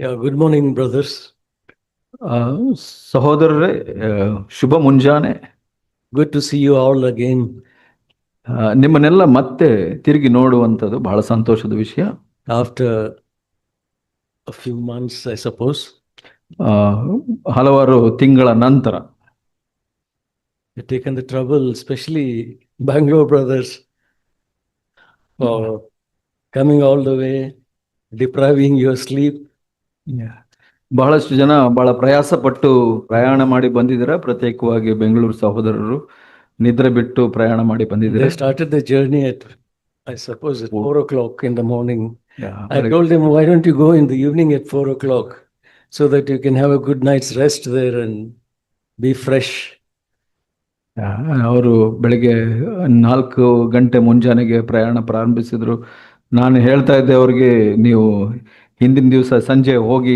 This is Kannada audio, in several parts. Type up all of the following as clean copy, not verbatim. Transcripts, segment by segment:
Yeah, good morning, brothers. ಸಹೋದರರೇ, ಶುಭ ಮುಂಜಾನೆ. Good to see you all again. ನಿಮ್ಮನ್ನೆಲ್ಲ ಮತ್ತೆ ತಿರುಗಿ ನೋಡುವಂಥದ್ದು ಬಹಳ ಸಂತೋಷದ ವಿಷಯ. After a few months, I suppose. ಹಲವಾರು ತಿಂಗಳ ನಂತರ. You've taken the trouble, especially Bangalore brothers, for coming all the way, depriving your sleep. ಬಹಳಷ್ಟು ಜನ ಬಹಳ ಪ್ರಯಾಸ ಪಟ್ಟು ಪ್ರಯಾಣ ಮಾಡಿ ಬಂದಿದ್ದಾರೆ. ಪ್ರತ್ಯೇಕವಾಗಿ ಬೆಂಗಳೂರು ಸಹೋದರರು ನಿದ್ರೆ ಬಿಟ್ಟು ಪ್ರಯಾಣ ಮಾಡಿ ಬಂದಿದ್ದಾರೆ. They started the journey at, I suppose, at 4 o'clock in the morning. Yeah, I told them, why don't you go in the evening at 4 o'clock so that you can have a good night's rest there and be fresh. ಅವರು ಬೆಳಿಗ್ಗೆ 4 ಗಂಟೆ ಮುಂಜಾನೆಗೆ ಪ್ರಯಾಣ ಪ್ರಾರಂಭಿಸಿದ್ರು. ನಾನು ಹೇಳ್ತಾ ಇದ್ದೆ ಅವ್ರಿಗೆ, ನೀವು ಹಿಂದಿನ ದಿವಸ ಸಂಜೆ ಹೋಗಿ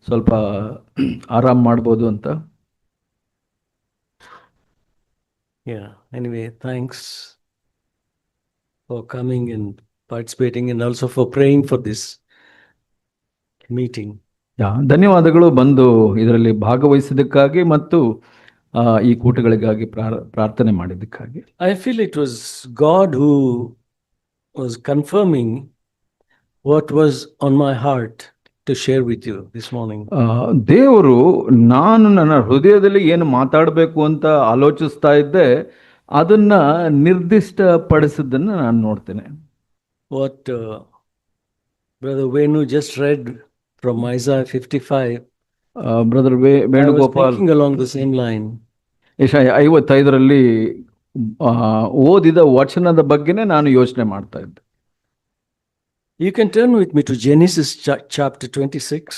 ಸ್ವಲ್ಪ ಆರಾಮ್ ಮಾಡ್ಬೋದು ಅಂತ. Yeah, anyway, thanks for coming and participating and also for praying for this meeting. ಧನ್ಯವಾದಗಳು ಬಂದು ಇದರಲ್ಲಿ ಭಾಗವಹಿಸಿದ್ದಕ್ಕಾಗಿ ಮತ್ತು ಈ ಕೂಟಗಳಿಗಾಗಿ ಪ್ರಾರ್ಥನೆ ಮಾಡಿದ್ದಕ್ಕಾಗಿ. I feel it was God who was confirming what was on my heart to share with you this morning. ದೇವರು ನಾನು ನನ್ನ ಹೃದಯದಲ್ಲಿ ಏನು ಮಾತಾಡಬೇಕು ಅಂತ ಆಲೋಚಿಸ್ತಾ ಇದ್ದೆ, ಅದನ್ನ ನಿರ್ದಿಷ್ಟಪಡಿಸಿದ್ದನ್ನು ನಾನು ನೋಡ್ತೇನೆ. What Brother Venu just read from Isaiah 55. Brother Venugopal speaking along the same line. ಯೆಶಾಯ 55ರಲ್ಲಿ ಓದಿದ ವಚನದ ಬಗ್ಗೆನೇ ನಾನು ಯೋಚನೆ ಮಾಡ್ತಾ ಇದ್ದೆ. You can turn with me to Genesis chapter 26.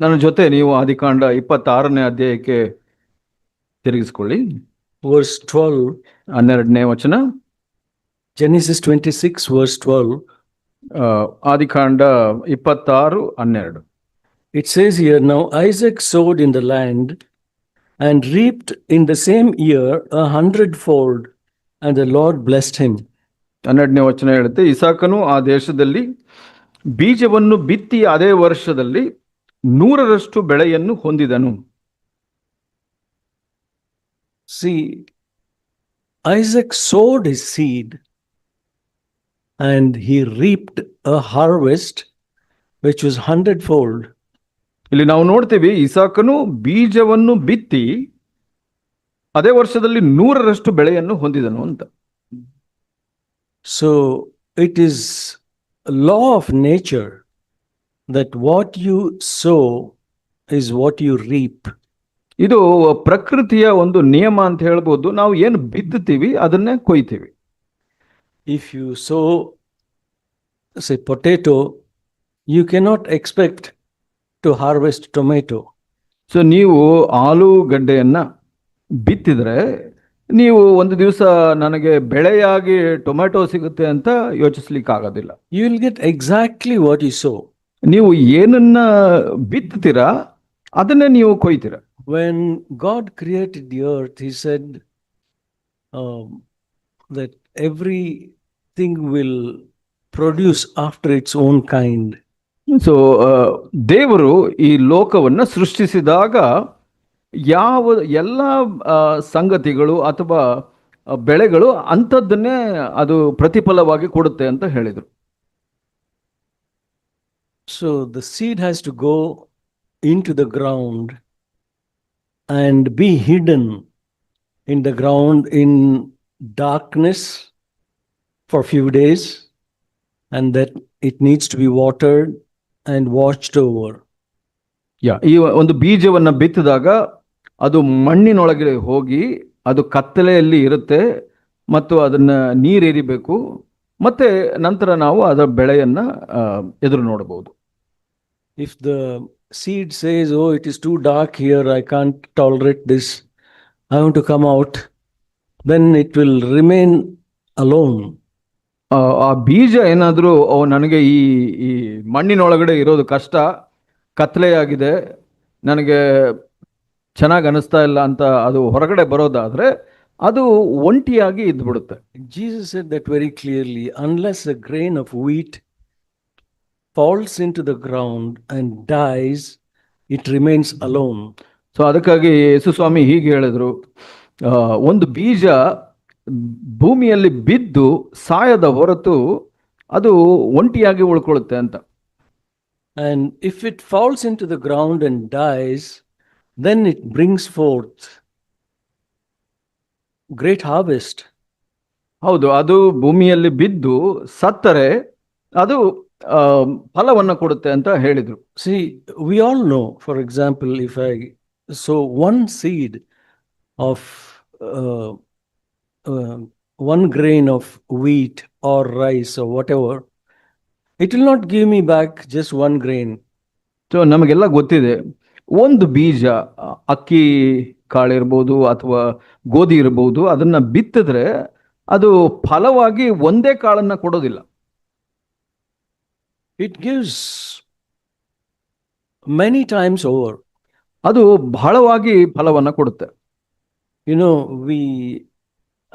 ನನ್ನ ಜೊತೆ ನೀವು ಆದಿಕಾಂಡ 26ನೇ ಅಧ್ಯಾಯಕ್ಕೆ ತಿರುಗಿಸ್ಕೊಳ್ಳಿ. Verse 12. 12ನೇ ವಚನ. Genesis 26 verse 12. ಆದಿಕಾಂಡ 26:12. It says here, now Isaac sowed in the land and reaped in the same year 100-fold, and the Lord blessed him. 12ನೇ ವಚನ ಹೇಳುತ್ತೆ, ಇಸಾಕನು ಆ ದೇಶದಲ್ಲಿ ಬೀಜವನ್ನು ಬಿತ್ತಿ ಅದೇ ವರ್ಷದಲ್ಲಿ 100ರಷ್ಟು ಬೆಳೆಯನ್ನು ಹೊಂದಿದನು. See, Isaac sowed his seed and he reaped a harvest which was 100-fold. ಇಲ್ಲಿ ನಾವು ನೋಡ್ತೀವಿ, ಇಸಾಕನು ಬೀಜವನ್ನು ಬಿತ್ತಿ ಅದೇ ವರ್ಷದಲ್ಲಿ 100ರಷ್ಟು ಬೆಳೆಯನ್ನು ಹೊಂದಿದನು ಅಂತ. So it is a law of nature that what you sow is what you reap. ಇದು ಪ್ರಕೃತಿಯ ಒಂದು ನಿಯಮ ಅಂತ ಹೇಳ್ಬೋದು. ನಾವು ಏನು ಬಿತ್ತುತ್ತೀವಿ ಅದನ್ನೇ ಕೊಯ್ತೀವಿ. If you sow, say, potato, you cannot expect to harvest tomato. So ನೀವು ಆಲೂಗಡ್ಡೆಯನ್ನ ಬಿತ್ತಿದ್ರೆ ನೀವು ಒಂದು ದಿವಸ ನನಗೆ ಬೆಳೆಯಾಗಿ ಟೊಮೆಟೊ ಸಿಗುತ್ತೆ ಅಂತ ಯೋಚಿಸ್ಲಿಕ್ಕೆ ಆಗೋದಿಲ್ಲ. You will get exactly what you sow. ನೀವು ಏನನ್ನ ಬಿತ್ತುತ್ತೀರಾ ಅದನ್ನೇ ನೀವು ಕೊಯ್ತೀರಾ. When God created the earth, he said that everything will produce after its own kind. So ದೇವರು ಈ ಲೋಕವನ್ನ ಸೃಷ್ಟಿಸಿದಾಗ ಎಲ್ಲ ಸಂಗತಿಗಳು ಅಥವಾ ಬೆಳೆಗಳು ಅಂಥದ್ದನ್ನೇ ಅದು ಪ್ರತಿಫಲವಾಗಿ ಕೊಡುತ್ತೆ ಅಂತ ಹೇಳಿದರು. So the seed has to go into the ground and be hidden in the ground in darkness for few days, and that it needs to be watered and watched over. ಈ ಒಂದು ಬೀಜವನ್ನ ಬಿತ್ತಿದಾಗ ಅದು ಮಣ್ಣಿನೊಳಗೆ ಹೋಗಿ ಅದು ಕತ್ತಲೆಯಲ್ಲಿ ಇರುತ್ತೆ ಮತ್ತು ಅದನ್ನ ನೀರೆರಿಬೇಕು, ಮತ್ತೆ ನಂತರ ನಾವು ಅದರ ಬೆಳೆಯನ್ನ ಎದುರು ನೋಡಬಹುದು. If the seed says, oh, it is too dark here, I can't tolerate this, I want to come out, then it will remain alone. ಆ ಬೀಜ ಏನಾದರೂ ನನಗೆ ಈ ಮಣ್ಣಿನೊಳಗಡೆ ಇರೋದು ಕಷ್ಟ, ಕತ್ತಲೆಯಾಗಿದೆ, ನನಗೆ ಚೆನ್ನಾಗಿ ಅನಿಸ್ತಾ ಇಲ್ಲ ಅಂತ ಅದು ಹೊರಗಡೆ ಬರೋದಾದ್ರೆ ಅದು ಒಂಟಿಯಾಗಿ ಇದ್ಬಿಡುತ್ತೆ. Jesus said that very clearly, unless a grain of wheat falls into the ground and dies, it remains alone. So ಅದಕ್ಕಾಗಿ ಯೇಸು ಸ್ವಾಮಿ ಹೀಗೆ ಹೇಳಿದ್ರು, ಒಂದು ಬೀಜ ಭೂಮಿಯಲ್ಲಿ ಬಿದ್ದು ಸಾಯದ ಹೊರತು ಅದು ಒಂಟಿಯಾಗಿ ಉಳ್ಕೊಳ್ಳುತ್ತೆ ಅಂತ. And if it falls into the ground and dies, then it brings forth great harvest. ಹೌದು, ಅದು ಭೂಮಿಯಲ್ಲಿ ಬಿದ್ದು ಸತ್ತರೆ ಅದು ಫಲವನ್ನು ಕೊಡುತ್ತೆ ಅಂತ ಹೇಳಿದ್ರು. See, we all know, for example, if I sow one seed of uh, 1 grain of wheat or rice or whatever, it will not give me back just 1 grain. So ನಮಗೆಲ್ಲ ಗೊತ್ತಿದೆ, ಒಂದು ಬೀಜ ಅಕ್ಕಿ ಕಾಳಿರ್ಬೋದು ಅಥವಾ ಗೋಧಿ ಇರ್ಬೋದು, ಅದನ್ನ ಬಿತ್ತಿದ್ರೆ ಅದು ಫಲವಾಗಿ ಒಂದೇ ಕಾಳನ್ನ ಕೊಡೋದಿಲ್ಲ. It gives many times over. ಅದು ಬಹಳವಾಗಿ ಫಲವನ್ನ ಕೊಡುತ್ತೆ. You know, we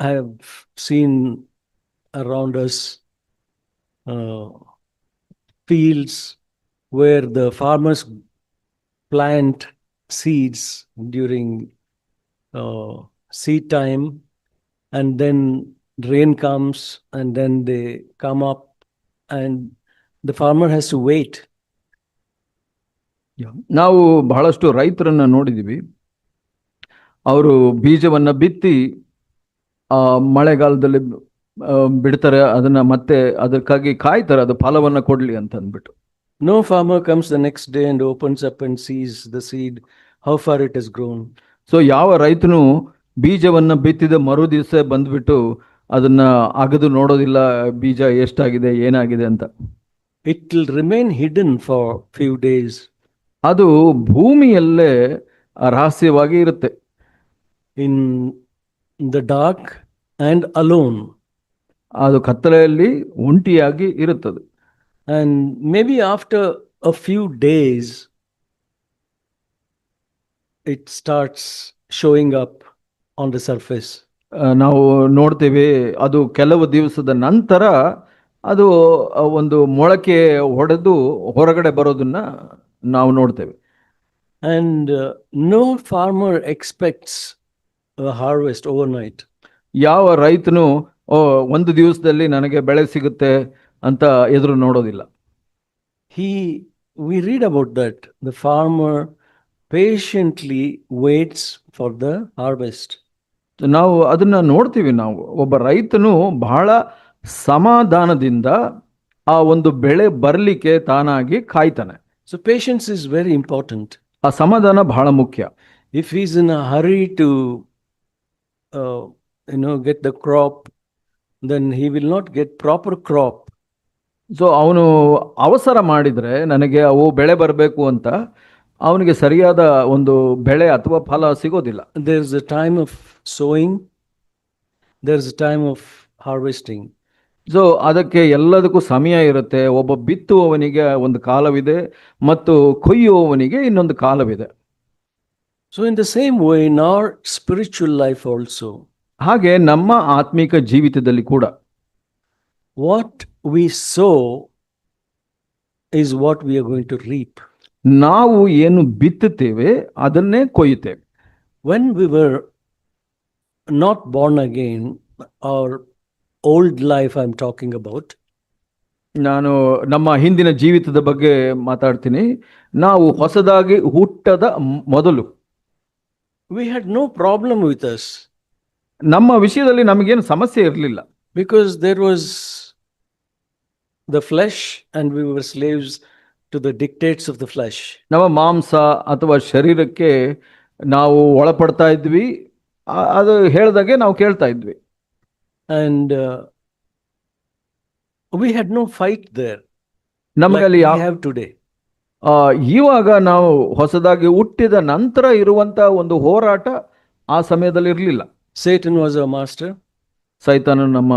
have seen around us fields where the farmers plant seeds during seed time, and then rain comes and then they come up and the farmer has to wait. ನಾವು ಬಹಳಷ್ಟು ರೈತರನ್ನ ನೋಡಿದೀವಿ, ಅವರು ಬೀಜವನ್ನ ಬಿತ್ತಿ ಮಳೆಗಾಲದಲ್ಲಿ ಬಿಡ್ತಾರೆ, ಅದನ್ನ ಮತ್ತೆ ಅದಕ್ಕಾಗಿ ಕಾಯ್ತಾರೆ ಅದು ಫಲವನ್ನ ಕೊಡ್ಲಿ ಅಂತ ಅಂದ್ಬಿಟ್ಟು. No farmer comes the next day and opens up and sees the seed, how far it has grown. So ಯಾವ ರೈತನು ಬೀಜವನ್ನ ಬಿತ್ತಿದ ಮರು ದಿವಸ ಬಂದ್ಬಿಟ್ಟು ಅದನ್ನ ಅಗದು ನೋಡೋದಿಲ್ಲ, ಬೀಜ ಎಷ್ಟಾಗಿದೆ ಏನಾಗಿದೆ ಅಂತ. It will remain hidden for few days. ಅದು ಭೂಮಿಯಲ್ಲೇ ರಹಸ್ಯವಾಗಿ ಇರುತ್ತೆ, in the dark and alone. ಅದು ಕತ್ತಲೆಯಲ್ಲಿ ಒಂಟಿಯಾಗಿ ಇರುತ್ತದೆ. And maybe after a few days, it starts showing up on the surface. ನಾವು ನೋಡ್ತೇವೆ, ಅದು ಕೆಲವು ದಿವಸದ ನಂತರ ಅದು ಒಂದು ಮೊಳಕೆ ಹೊಡೆದು ಹೊರಗಡೆ ಬರೋದನ್ನ ನಾವು ನೋಡ್ತೇವೆ. And no farmer expects a harvest overnight. ಯಾವ ರೈತನು ಒಂದು ದಿವಸದಲ್ಲಿ ನನಗೆ ಬೆಳೆ ಸಿಗುತ್ತೆ ಅಂತ ಎದುರು ನೋಡೋದಿಲ್ಲ. We read about that. The farmer patiently waits for the harvest. ನಾವು ಅದನ್ನ ನೋಡ್ತೀವಿ. ನಾವು ಒಬ್ಬ ರೈತನು ಬಹಳ ಸಮಾಧಾನದಿಂದ ಆ ಒಂದು ಬೆಳೆ ಬರ್ಲಿಕ್ಕೆ ತಾನಾಗಿ ಕಾಯ್ತಾನೆ. So patience is very important. ಆ ಸಮಾಧಾನ ಬಹಳ ಮುಖ್ಯ. If he's in a hurry to get the crop, then he will not get proper crop. So ಅವನು ಅವಸರ ಮಾಡಿದ್ರೆ ನನಗೆ ಅವು ಬೆಳೆ ಬರಬೇಕು ಅಂತ ಅವನಿಗೆ ಸರಿಯಾದ ಒಂದು ಬೆಳೆ ಅಥವಾ ಫಲ ಸಿಗೋದಿಲ್ಲ. There's a time of sowing, there's a time of harvesting. So ಅದಕ್ಕೆ ಎಲ್ಲದಕ್ಕೂ ಸಮಯ ಇರುತ್ತೆ. ಒಬ್ಬ ಬಿತ್ತುವವನಿಗೆ ಒಂದು ಕಾಲವಿದೆ ಮತ್ತು ಕೊಯ್ಯುವವನಿಗೆ ಇನ್ನೊಂದು ಕಾಲವಿದೆ. So in the same way in our spiritual life also, ಹಾಗೆ ನಮ್ಮ ಆತ್ಮಿಕ ಜೀವಿತದಲ್ಲಿ ಕೂಡ what we sow is what we are going to reap. ನಾವು ಏನು ಬಿತ್ತುತ್ತೇವೆ ಅದನ್ನೇ ಕೊಯ್ಯುತ್ತೇವೆ. When we were not born again, our old life I'm talking about, ನಾನು ನಮ್ಮ ಹಿಂದಿನ ಜೀವಿತದ ಬಗ್ಗೆ ಮಾತಾಡ್ತೀನಿ. ನಾವು ಹೊಸದಾಗಿ ಹುಟ್ಟದ ಮೊದಲು we had no problem with us. ನಮ್ಮ ವಿಷಯದಲ್ಲಿ ನಮಗೇನು ಸಮಸ್ಯೆ ಇರಲಿಲ್ಲ. Because there was the flesh and we were slaves to the dictates of the flesh. ನಮ್ಮ ಮಾಂಸ ಅಥವಾ ಶರೀರಕ್ಕೆ ನಾವು ಒಳಪಡ್ತಾ ಇದ್ವಿ, ಅದು ಹೇಳಿದಾಗೆ ನಾವು ಕೇಳ್ತಾ ಇದ್ವಿ. And we had no fight there ನಮಗೆ like ಅಲ್ಲಿ we have today. ಇವಾಗ ನಾವು ಹೊಸದಾಗಿ ಹುಟ್ಟಿದ ನಂತರ ಇರುವಂತ ಒಂದು ಹೋರಾಟ ಆ ಸಮಯದಲ್ಲಿ ಇರಲಿಲ್ಲ. Satan was our master. ಸೈತಾನ ನಮ್ಮ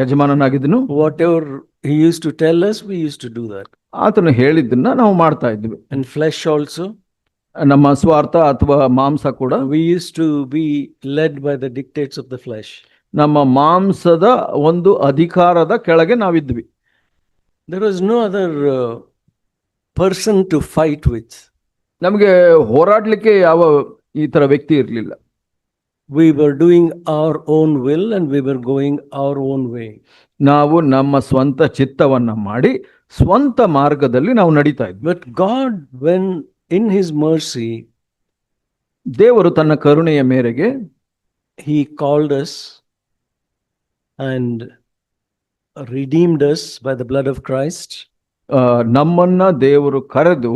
ಯಜಮಾನನಾಗಿದ್ದನು. Whatever he used to tell us, we used to do that. ಆತನು ಹೇಳಿದ್ದನ್ನ ನಾವು ಮಾಡ್ತಾ ಇದ್ವಿ. And flesh also. ನಮ್ಮ ಸ್ವಾರ್ಥ ಅಥವಾ ಮಾಂಸ ಕೂಡ, We used to be led by the dictates of the flesh. ನಮ್ಮ ಮಾಂಸದ ಒಂದು ಅಧಿಕಾರದ ಕೆಳಗೆ ನಾವಿದ್ವಿ. There was no other person to fight with. ನಮಗೆ ಹೋರಾಡ್ಲಿಕ್ಕೆ ಯಾವ ಈ ತರ ವ್ಯಕ್ತಿ ಇರಲಿಲ್ಲ. We were doing our own will and we were going our own way. ನಾವು ನಮ್ಮ ಸ್ವಂತ ಚಿತ್ತವನ್ನ ಮಾಡಿ ಸ್ವಂತ ಮಾರ್ಗದಲ್ಲಿ ನಾವು ನಡೀತಾ ಇದ್ವಿ. But God, when in His mercy, ದೇವರು ತನ್ನ ಕರುಣೆಯ ಮೇರೆಗೆ He called us and redeemed us by the blood of Christ. ನಮ್ಮನ್ನ ದೇವರು ಕರೆದು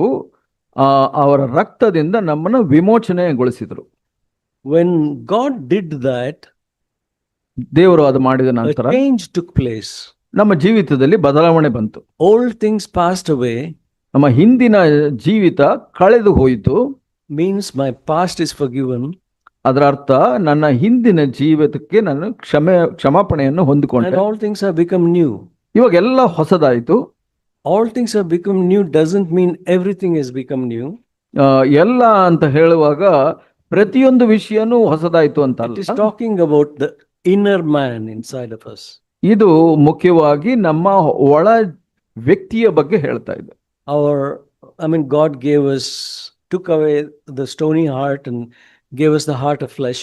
ಅವರ ರಕ್ತದಿಂದ ನಮ್ಮನ್ನ ವಿಮೋಚನೆಗೊಳಿಸಿದರು. When God did that, ದೇವರು ಅದು ಮಾಡಿದ a ನಂತರ change took place. ನಮ್ಮ ಜೀವಿತದಲ್ಲಿ ಬದಲಾವಣೆ ಬಂತು. Old things passed away, ನಮ್ಮ ಹಿಂದಿನ ಜೀವಿತ ಕಳೆದು ಹೋಯಿತು. means my past is forgiven. ಅದರ ಅರ್ಥ ನನ್ನ ಹಿಂದಿನ ಜೀವಿತಕ್ಕೆ ನಾನು ಕ್ಷಮಾಪಣೆಯನ್ನು And ಹೊಂದಿಕೊಂಡೆ. all things have become new. ಇವಾಗೆಲ್ಲ ಹೊಸದಾಯಿತು. All things have become new doesn't mean everything has become new. ಎಲ್ಲ ಅಂತ ಹೇಳುವಾಗ ಪ್ರತಿಯೊಂದು ವಿಷಯನೂ ಹೊಸದಾಯಿತು ಅಂತ It is ಅಲ್ಲ. talking about the inner man inside of us. ಇದು ಮುಖ್ಯವಾಗಿ ನಮ್ಮ ಒಳ ವ್ಯಕ್ತಿಯ ಬಗ್ಗೆ ಹೇಳ್ತಾ ಇದೆ. God took away the stony heart and gave us the heart of flesh.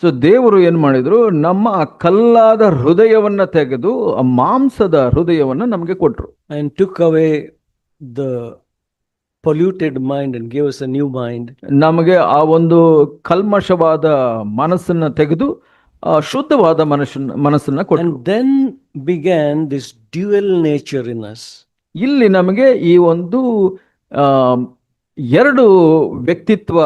So ದೇವರು ಏನ್ ಮಾಡಿದ್ರು, ನಮ್ಮ ಆ ಕಲ್ಲಾದ ಹೃದಯವನ್ನ ತೆಗೆದು ಆ ಮಾಂಸದ ಹೃದಯವನ್ನ ನಮಗೆ ಕೊಟ್ರು. And took away the polluted mind and gave us a new mind. ನಮಗೆ ಆ ಒಂದು ಕಲ್ಮಶವಾದ ಮನಸ್ಸನ್ನ ತೆಗೆದು ಶುದ್ಧವಾದ ಮನಸ್ಸನ್ನ ಕೊಟ್ರು. And then began this dual nature in us. ಇಲ್ಲಿ ನಮಗೆ ಈ ಒಂದು ಎರಡು ವ್ಯಕ್ತಿತ್ವ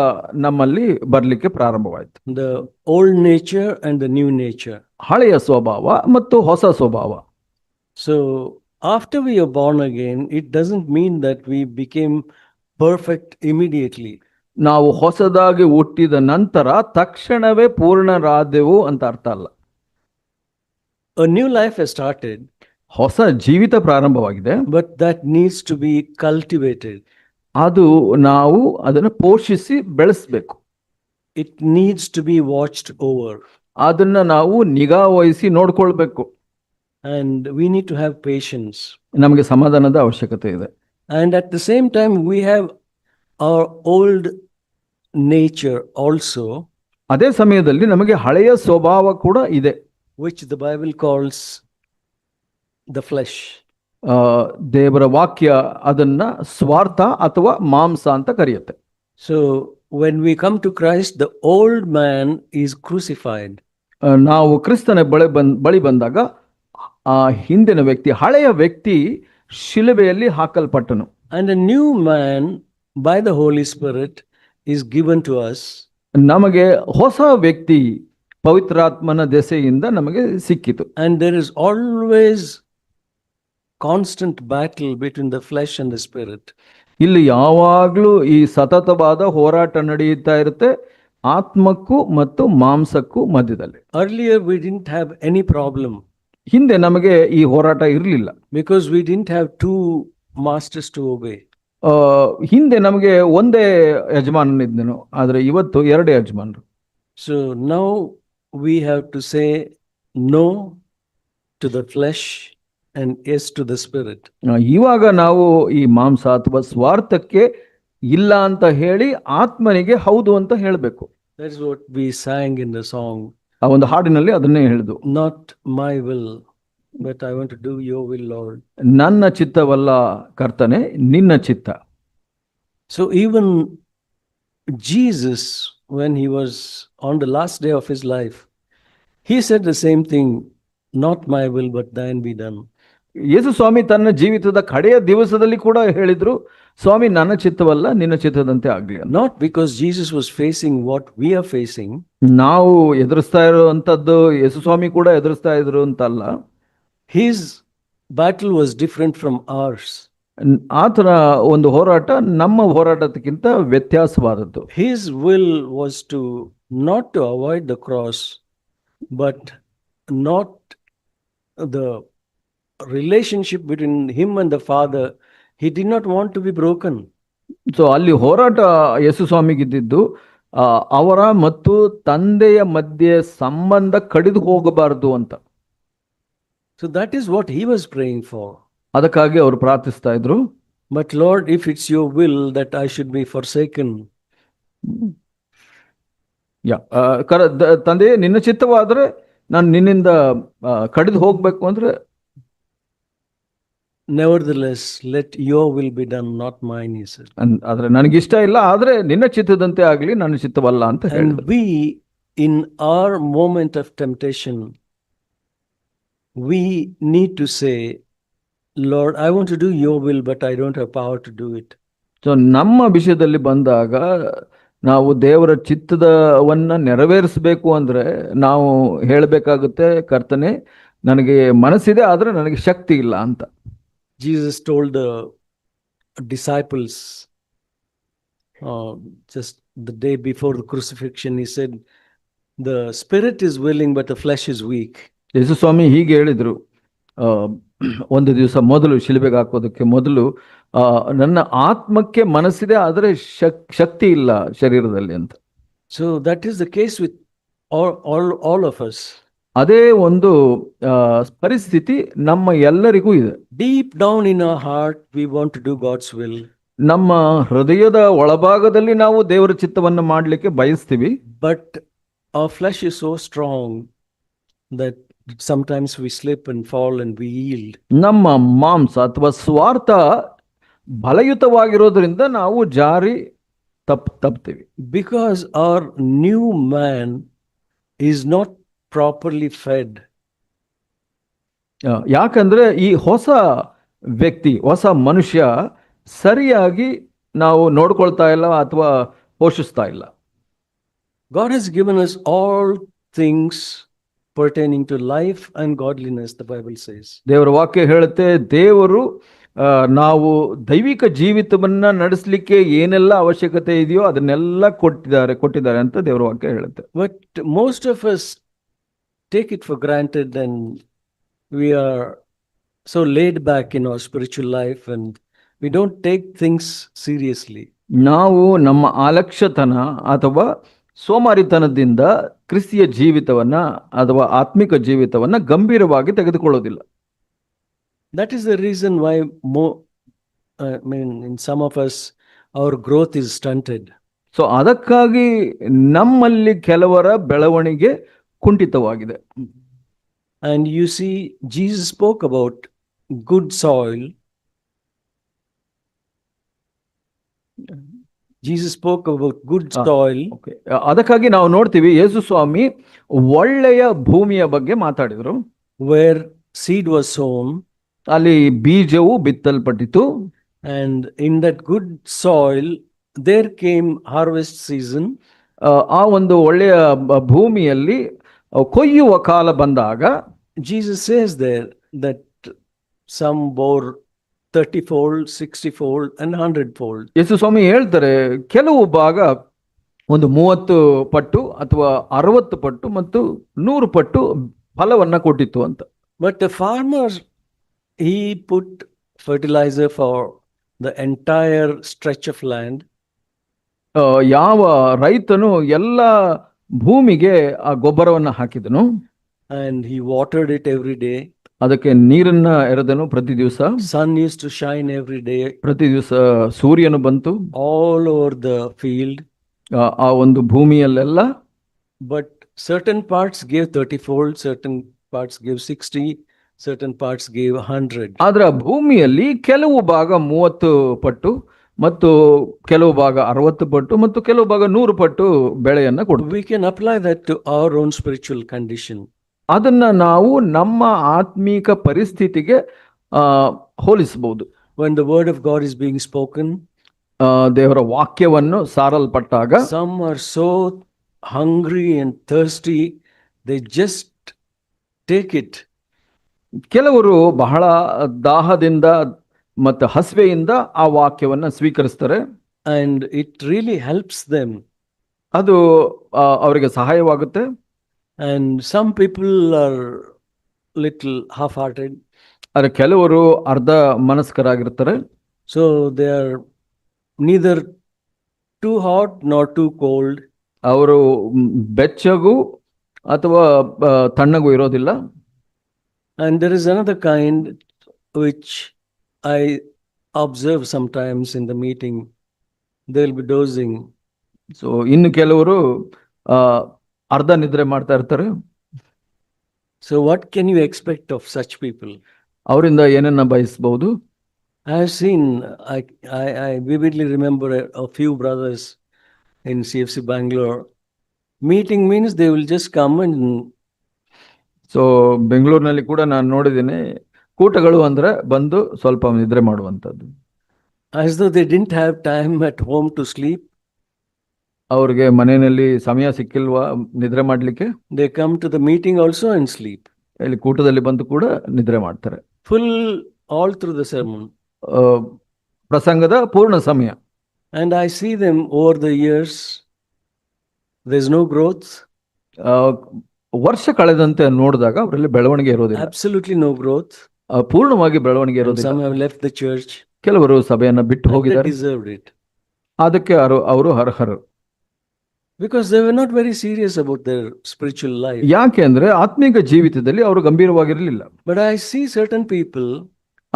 ನಮ್ಮಲ್ಲಿ ಬರ್ಲಿಕ್ಕೆ ಪ್ರಾರಂಭವಾಯಿತು. The old nature and the new nature. ಹಳೆಯ ಸ್ವಭಾವ ಮತ್ತು ಹೊಸ ಸ್ವಭಾವ. So after we are born again, it doesn't mean that we became perfect immediately. ನಾವು ಹೊಸದಾಗಿ ಹುಟ್ಟಿದ ನಂತರ ತಕ್ಷಣವೇ ಪೂರ್ಣರಾದೆವು ಅಂತ ಅರ್ಥ ಅಲ್ಲ. A new life has started, ಹೊಸ ಜೀವಿತ ಪ್ರಾರಂಭವಾಗಿದೆ. but that needs to be cultivated. ಅದು ನಾವು ಅದನ್ನು ಪೋಷಿಸಿ ಬೆಳೆಸಬೇಕು. It needs to be watched over. ಅದನ್ನ ನಾವು ನಿಗಾ ವಹಿಸಿ ನೋಡ್ಕೊಳ್ಬೇಕು. And we need to have patience. ನಮಗೆ ಸಮಾಧಾನದ ಅವಶ್ಯಕತೆ ಇದೆ. And at the same time, we have our old nature also, ಅದೇ ಸಮಯದಲ್ಲಿ ನಮಗೆ ಹಳೆಯ ಸ್ವಭಾವ ಕೂಡ ಇದೆ, which the Bible calls the flesh. ದೇವರ ವಾಕ್ಯ ಅದನ್ನ ಸ್ವಾರ್ಥ ಅಥವಾ ಮಾಂಸ ಅಂತ ಕರೆಯುತ್ತೆ. So when we come to Christ, the old man is crucified. ನಾವು ಕ್ರಿಸ್ತನ ಬಳಿ ಬಂದಾಗ ಆ ಹಿಂದಿನ ವ್ಯಕ್ತಿ, ಹಳೆಯ ವ್ಯಕ್ತಿ ಶಿಲುಬೆಯಲ್ಲಿ ಹಾಕಲ್ಪಟ್ಟನು. And a new man by the Holy Spirit is given to us. ನಮಗೆ ಹೊಸ ವ್ಯಕ್ತಿ ಪವಿತ್ರಾತ್ಮನ ದೆಸೆಯಿಂದ ನಮಗೆ ಸಿಕ್ಕಿತು. And there is always constant battle between the flesh and the spirit. ಇಲ್ಲಿ ಯಾವಾಗ್ಲೂ ಈ ಸತತವಾದ ಹೋರಾಟ ನಡೆಯುತ್ತಾ ಇರುತ್ತೆ ಆತ್ಮಕ್ಕೂ ಮತ್ತು ಮಾಂಸಕ್ಕೂ ಮಧ್ಯದಲ್ಲಿ. Earlier we didn't have any problem. ಹಿಂದೆ ನಮಗೆ ಈ ಹೋರಾಟ ಇರಲಿಲ್ಲ. Because we didn't have two masters to obey. ಹಿಂದೆ ನಮಗೆ ಒಂದೇ ಯಜಮಾನನಿದ್ದನು, ಆದ್ರೆ ಇವತ್ತು ಎರಡು ಯಜಮಾನರು. So now we have to say no to the flesh and yes to the spirit. ಇವಾಗ ನಾವು ಈ ಮಾಂಸ ಅಥವಾ ಸ್ವಾರ್ಥಕ್ಕೆ ಇಲ್ಲ ಅಂತ ಹೇಳಿ ಆತ್ಮನಿಗೆ ಹೌದು ಅಂತ ಹೇಳಬೇಕು. That is what we sang in the song. ಆ ಒಂದು ಹಾಡಿನಲ್ಲಿ ಅದನ್ನೇ ಹೇಳಿದು. Not my will, but I want to do your will, Lord. ನನ್ನ ಚಿತ್ತವಲ್ಲ ಕರ್ತನೆ, ನಿನ್ನ ಚಿತ್ತ. So even Jesus, when he was on the last day of his life, he said the same thing, not my will, but thine be done. ಯೇಸು ಸ್ವಾಮಿ ತನ್ನ ಜೀವಿತದ ಕಡೆಯ ದಿವಸದಲ್ಲಿ ಕೂಡ ಹೇಳಿದ್ರು, ಸ್ವಾಮಿ ನನ್ನ ಚಿತ್ತವಲ್ಲ ನಿನ್ನ ಚಿತ್ತದಂತೆ ಆಗ್ಲಿ. Not because Jesus was facing what we are facing. ನಾವು ಎದುರಿಸ್ತಾ ಇರುವಂತದ್ದು ಯೇಸು ಸ್ವಾಮಿ ಕೂಡ ಎದುರಿಸ್ತಾ ಇದ್ರು ಅಂತಲ್ಲ. His battle was different from ours. ಆತನ ಒಂದು ಹೋರಾಟ ನಮ್ಮ ಹೋರಾಟಕ್ಕಿಂತ ವ್ಯತ್ಯಾಸವಾದದ್ದು. His will was to not to avoid the cross, but not the relationship between him and the Father. He did not want to be broken. So ಅಲ್ಲಿ ಹೋರಾಟ ಯೇಸು ಸ್ವಾಮಿಗಿದ್ದು ಅವರ ಮತ್ತು ತಂದೆಯ ಮಧ್ಯೆ ಸಂಬಂಧ ಕಡಿದು ಹೋಗಬಾರದು ಅಂತ. So that is what he was praying for. ಅದಕ್ಕಾಗಿ ಅವರು ಪ್ರಾರ್ಥಿಸ್ತಾ ಇದ್ರು. But Lord, if it's your will that I should be forsaken, ತಂದೆಯೇ, ನಿನ್ನ ಚಿತ್ತವಾದ್ರೆ ನಾನು ನಿನ್ನಿಂದ ಕಡಿದು ಹೋಗ್ಬೇಕು ಅಂದ್ರೆ, nevertheless, let your will be done, not mine, he said. ಆದ್ರೆ ನನಗಿಷ್ಟ ಇಲ್ಲ, ಆದ್ರೆ ನಿನ್ನ ಚಿತ್ತದಂತೆ ಆಗ್ಲಿ, ನನ್ನ ಚಿತ್ತವಲ್ಲ ಅಂತ ಹೇಳಿದ್ರು. And we, in our moment of temptation, we need to say, Lord, I want to do your will, but I don't have power to do it. So ನಮ್ಮ ವಿಷಯದಲ್ಲಿ ಬಂದಾಗ ನಾವು ದೇವರ ಚಿತ್ತದವನ್ನ ನೆರವೇರಿಸಬೇಕು ಅಂದ್ರೆ ನಾವು ಹೇಳಬೇಕಾಗುತ್ತೆ, ಕರ್ತನೆ ನನಗೆ ಮನಸ್ಸಿದೆ ಆದ್ರೆ ನನಗೆ ಶಕ್ತಿ ಇಲ್ಲ ಅಂತ. Jesus told the disciples just the day before the crucifixion, he said, the spirit is willing but the flesh is weak. ಯೇಸು ಸ್ವಾಮಿ ಹೀಗೆ ಹೇಳಿದ್ರು, ಒಂದು ದಿವಸ ಮೊದಲು ಶಿಲುಬೆಗೆ ಹಾಕೋದಕ್ಕೆ ಮೊದಲು, ನನ್ನ ಆತ್ಮಕ್ಕೆ ಮನಸ್ಸಿದೆ ಆದ್ರೆ ಶಕ್ತಿ ಇಲ್ಲ ಶರೀರದಲ್ಲಿ ಅಂತ. So that is the case with all of us. ಅದೇ ಒಂದು ಪರಿಸ್ಥಿತಿ ನಮ್ಮ ಎಲ್ಲರಿಗೂ ಇದೆ. Deep down in our heart, we want to do God's will. ನಮ್ಮ ಹೃದಯದ ಒಳಭಾಗದಲ್ಲಿ ನಾವು ದೇವರ ಚಿತ್ತವನ್ನು ಮಾಡಲಿಕ್ಕೆ ಬಯಸ್ತೀವಿ. But our flesh is so strong that sometimes we slip and fall and we yield. ನಮ್ಮ ಮಾಂಸ ಅಥವಾ ಸ್ವಾರ್ಥ ಬಲಯುತವಾಗಿರೋದ್ರಿಂದ ನಾವು ಜಾರಿ ತಪ್ತೀವಿ. Because our new man is not properly fed. ಯಾಕಂದ್ರೆ ಈ ಹೊಸ ವ್ಯಕ್ತಿ, ಹೊಸ ಮನುಷ್ಯ ಸರಿಯಾಗಿ ನಾವು ನೋಡ್ಕೊಳ್ತಾ ಇಲ್ಲ ಅಥವಾ ಪೋಷಿಸ್ತಾ ಇಲ್ಲ. God has given us all things pertaining to life and godliness, the Bible says. ದೇವರ ವಾಕ್ಯ ಹೇಳುತ್ತೆ, ದೇವರು ನಾವು ದೈವಿಕ ಜೀವಿತವನ್ನ ನಡೆಸಲಿಕ್ಕೆ ಏನೆಲ್ಲ ಅವಶ್ಯಕತೆ ಇದೆಯೋ ಅದನ್ನೆಲ್ಲ ಕೊಟ್ಟಿದ್ದಾರೆ ಅಂತ ದೇವರ ವಾಕ್ಯ ಹೇಳುತ್ತೆ. But most of us take it for granted and we are so laid back in our spiritual life and we don't take things seriously. ನಾವು ನಮ್ಮ ಅಲಕ್ಷ್ಯತನ ಅಥವಾ ಸೋಮಾರಿತನದಿಂದ ಕ್ರಿಸ್ತಿಯ ಜೀವಿತವನ್ನ ಅಥವಾ ಆತ್ಮಿಕ ಜೀವಿತವನ್ನ ಗಂಭೀರವಾಗಿ ತೆಗೆದುಕೊಳ್ಳೋದಿಲ್ಲ. That is the reason why in some of us our growth is stunted. So ಅದಕ್ಕಾಗಿ ನಮ್ಮಲ್ಲಿ ಕೆಲವರ ಬೆಳವಣಿಗೆ ಕುಂಠಿತವಾಗಿದೆ. And you see, Jesus spoke about good soil. Jesus spoke about good soil. ಅದಕ್ಕಾಗಿ ನಾವು ನೋಡ್ತೀವಿ, ಯೇಸು ಸ್ವಾಮಿ ಒಳ್ಳೆಯ ಭೂಮಿಯ ಬಗ್ಗೆ ಮಾತಾಡಿದ್ರು. Where seed was sown, ಅಲ್ಲಿ ಬೀಜವು ಬಿತ್ತಲ್ಪಟ್ಟಿತು. and in that good soil there came harvest season. ಆ ಒಂದು ಒಳ್ಳೆಯ ಭೂಮಿಯಲ್ಲಿ ಕೊಯ್ಯುವ ಕಾಲ ಬಂದಾಗ Jesus says there that some bore 30-fold, 60-fold and 100-fold. ಯೇಸು ಸ್ವಾಮಿ ಹೇಳ್ತಾರೆ, ಕೆಲವು ಭಾಗ ಒಂದು 30 ಪಟ್ಟು ಅಥವಾ 60 ಪಟ್ಟು ಮತ್ತು 100 ಪಟ್ಟು ಫಲವನ್ನ ಕೊಟ್ಟಿತ್ತು ಅಂತ. But the farmer, he put fertilizer for the entire stretch of land. ಯಾವ ರೈತನು ಎಲ್ಲ ಭೂಮಿಗೆ ಆ ಗೊಬ್ಬರವನ್ನ ಹಾಕಿದನು, and he watered it every day. ಅದಕ್ಕೆ ನೀರನ್ನ ಎರೆದನು ಪ್ರತಿ ದಿವಸ. Sun used to shine every day. ಪ್ರತಿ ದಿವಸ ಸೂರ್ಯನು ಬಂತು all over the field. ಆ ಒಂದು ಭೂಮಿಯಲ್ಲೆಲ್ಲ. But certain parts gave 30-fold, certain parts gave 60, certain parts gave 100. ಆದ್ರೆ ಆ ಭೂಮಿಯಲ್ಲಿ ಕೆಲವು ಭಾಗ 30 ಪಟ್ಟು ಮತ್ತು ಕೆಲವು ಭಾಗ 60 ಪಟ್ಟು ಮತ್ತು ಕೆಲವು ಭಾಗ 100 ಪಟ್ಟು ಬೆಳೆಯನ್ನ ಕೊಡ್ತು. We can apply that to our own spiritual condition. ಅದನ್ನ ನಾವು ನಮ್ಮ ಆತ್ಮೀಕ ಪರಿಸ್ಥಿತಿಗೆ ಹೋಲಿಸಬಹುದು. When the word of God is being spoken, ದೇವರ ವಾಕ್ಯವನ್ನು ಸಾರಲ್ಪಟ್ಟಾಗ, some are so hungry and thirsty, they just take it. ಕೆಲವರು ಬಹಳ ದಾಹದಿಂದ ಮತ್ತು ಹಸಿವೆಯಿಂದ ಆ ವಾಕ್ಯವನ್ನ ಸ್ವೀಕರಿಸ್ತಾರೆ. And it really helps them. ಅದು ಅವರಿಗೆ ಸಹಾಯವಾಗುತ್ತೆ. And some people are little half-hearted. ಆದರೆ ಕೆಲವರು ಅರ್ಧ ಮನಸ್ಕರಾಗಿರ್ತಾರೆ. So they are neither too hot nor too cold. ಅವರು ಬೆಚ್ಚಗೂ ಅಥವಾ ತಣ್ಣಗೂ ಇರೋದಿಲ್ಲ. And there is another kind which I observe sometimes in the meeting, they'll be dozing. So ಇನ್ನು ಕೆಲವರು ಆ, ಅರ್ಧ ನಿದ್ರೆ ಮಾಡ್ತಾ ಇರ್ತಾರೆ. So what can you expect of such people? ಅವರಿಂದ ಏನನ್ನ ಬಯಸಬಹುದು? I have seen, I vividly remember a few brothers in CFC Bangalore. Meeting means they will just come and so ಬೆಂಗಳೂರಿನಲ್ಲಿ ಕೂಡ ನಾನು ನೋಡಿದ್ದೀನಿ, ಕೂಟಗಳು ಅಂದ್ರೆ ಬಂದು ಸ್ವಲ್ಪ ನಿದ್ರೆ ಮಾಡುವಂಥದ್ದು. as though they didn't have time at home to sleep. ಅವ್ರಿಗೆ ಮನೆಯಲ್ಲಿ ಸಮಯ ಸಿಕ್ಕಿಲ್ವಾ ನಿದ್ರೆ ಮಾಡ್ಲಿಕ್ಕೆ? They come to the meeting also and sleep. ಇಲ್ಲಿ ಕೂಟದಲ್ಲಿ ಬಂದು ಕೂಡ ನಿದ್ರೆ ಮಾಡ್ತಾರೆ. Full all through the sermon. ಆ, ಪ್ರಸಂಗದ ಪೂರ್ಣ ಸಮಯ. And I see them over the years. There's no growth. ಆ, ವರ್ಷ ಕಳೆದಂತೆ ನೋಡಿದಾಗ ಅವರಲ್ಲಿ ಬೆಳವಣಿಗೆ ಇರೋದಿಲ್ಲ. Absolutely no growth. ಪೂರ್ಣವಾಗಿ ಬೆಳವಣಿಗೆ And ಇರೋದಿಲ್ಲ. some have left the church. ಕೆಲವರು ಸಭೆಯನ್ನ ಬಿಟ್ಟು And they ಹೋಗಿದ್ದಾರೆ. deserved it. ಅದಕ್ಕೆ ಅವರು ಅರ್ಹರು. Because they were not very serious about their spiritual life. ಯಾಕೆ ಅಂದ್ರೆ ಆತ್ಮೀಕ ಜೀವಿತದಲ್ಲಿ ಅವರು ಗಂಭೀರವಾಗಿರಲಿಲ್ಲ. But I see certain people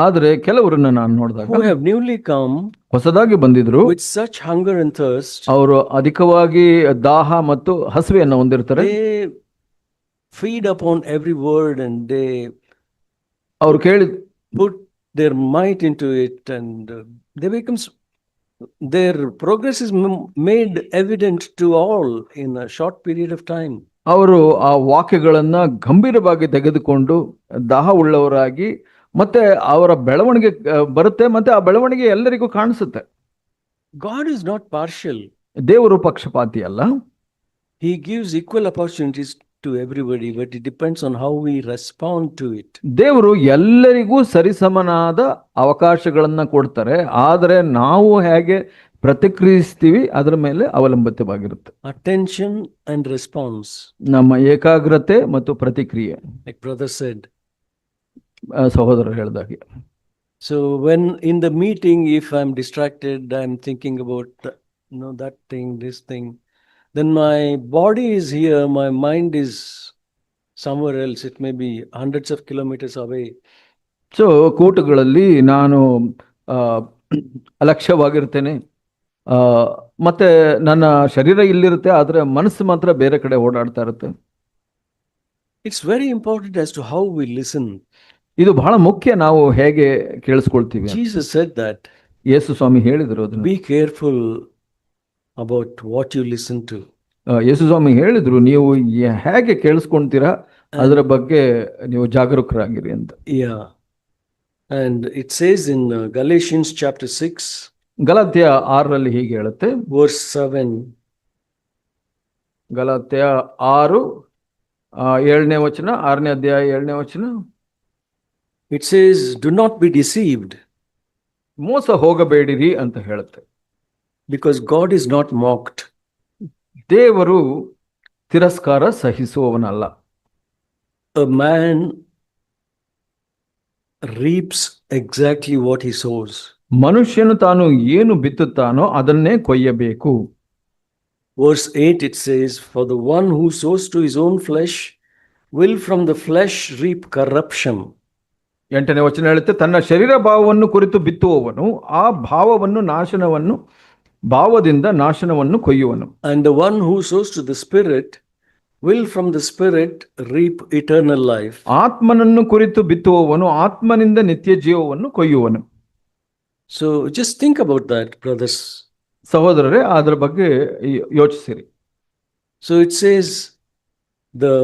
ಆದ್ರೆ ಕೆಲವರನ್ನ ನಾನು ನೋಡಿದಾಗ who have newly come ಹೊಸದಾಗಿ ಬಂದಿದ್ರು, with such hunger and thirst. ಅವರು ಅಧಿಕವಾಗಿ ದಾಹ ಮತ್ತು ಹಸಿವೆಯನ್ನು ಹೊಂದಿರ್ತಾರೆ. They feed upon every word and they ಅವ್ರು ಕೇಳಿ put their might into it, and they become their progress is made evident to all in a short period of time. ಅವರು ಆ ವಾಕ್ಯಗಳನ್ನ ಗಂಭೀರವಾಗಿ ತೆಗೆದುಕೊಂಡು ದಾಹ ಉಳ್ಳವರಾಗಿ ಮತ್ತೆ ಅವರ ಬೆಳವಣಿಗೆ ಬರುತ್ತೆ, ಮತ್ತೆ ಆ ಬೆಳವಣಿಗೆ ಎಲ್ಲರಿಗೂ ಕಾಣಿಸುತ್ತೆ. God is not partial. ದೇವರು ಪಕ್ಷಪಾತಿ ಅಲ್ಲ. He gives equal opportunities to everybody, but it depends on how we respond to it. ದೇವರು ಎಲ್ಲರಿಗೂ ಸರಿಸಮನಾದ ಅವಕಾಶಗಳನ್ನ ಕೊಡ್ತಾರೆ, ಆದರೆ ನಾವು ಹೇಗೆ ಪ್ರತಿಕ್ರಿಯಿಸ್ತೀವಿ ಅದರ ಮೇಲೆ ಅವಲಂಬಿತವಾಗಿರುತ್ತೆ. Attention and response. ನಮ್ಮ ಏಕಾಗ್ರತೆ ಮತ್ತು ಪ್ರತಿಕ್ರಿಯೆ, Like brother said. ಸಹೋದರರು ಹೇಳಿದಾಗೆ. So when in the meeting, if I'm distracted, I'm thinking about that thing, this thing, then my body is here, my mind is somewhere else. It may be hundreds of kilometers away. So ಕೂಟಗಳಲ್ಲಿ ನಾನು ಅಲಕ್ಷ್ಯವಾಗಿರ್ತೇನೆ, ಮತ್ತೆ ನನ್ನ ಶರೀರ ಇಲ್ಲಿರುತ್ತೆ, ಆದ್ರೆ ಮನಸ್ಸು ಮಾತ್ರ ಬೇರೆ ಕಡೆ ಓಡಾಡ್ತಾ ಇರುತ್ತೆ. It's very important as to how we listen. ಇದು ಬಹಳ ಮುಖ್ಯ, ನಾವು ಹೇಗೆ ಕೇಳಿಸ್ಕೊಳ್ತೀವಿ. Jesus said that. ಯೇಸು ಸ್ವಾಮಿ ಹೇಳಿದ್ರು ಅದನ್ನ. Be careful about what you listen to. ಯೇಸು ಸ್ವಾಮಿ ಹೇಳಿದ್ರು, ನೀವು ಹೇಗೆ ಕೇಳಿಸ್ಕೊಂತೀರಾ ಅದರ ಬಗ್ಗೆ ನೀವು ಜಾಗರೂಕರಾಗಿರಿ ಅಂತ. Yeah. And it says in Galatians chapter 6, Galatia 6ರಲ್ಲಿ ಹೀಗೆ ಹೇಳುತ್ತೆ, verse 7. ಗಲಾತ್ಯ 6 7ನೇ ವಚನ, 6ನೇ ಅಧ್ಯಾಯ 7ನೇ ವಚನ. It says, do not be deceived. ಮೋಸ ಹೋಗಬೇಡಿರಿ ಅಂತ ಹೇಳುತ್ತೆ. Because God is not mocked. ದೇವರು ತಿರಸ್ಕಾರ ಸಹಿಸುವವನಲ್ಲ. A man reaps exactly what he sows. ಮನುಷ್ಯನು ತಾನು ಏನು ಬಿತ್ತುತ್ತಾನೋ ಅದನ್ನೇ ಕೊಯ್ಯಬೇಕು. Verse 8 it says, for the one who sows to his own flesh will from the flesh reap corruption. 8ನೇ ವಚನ ಹೇಳುತ್ತೆ, ತನ್ನ ಶರೀರ ಭಾವವನ್ನು ಕುರಿತು ಬಿತ್ತುವವನು ಆ ಭಾವದಿಂದ ನಾಶನವನ್ನು ಕೊಯ್ಯುವನು. And the one who sows to the Spirit will from the Spirit reap eternal life. ಆತ್ಮನನ್ನು ಕುರಿತು ಬಿತ್ತುವವನು ಆತ್ಮನಿಂದ ನಿತ್ಯ ಜೀವವನ್ನು ಕೊಯ್ಯುವನು. So just think about that, brothers. ಸಹೋದರರೇ, ಅದರ ಬಗ್ಗೆ ಯೋಚಿಸಿರಿ. So it says the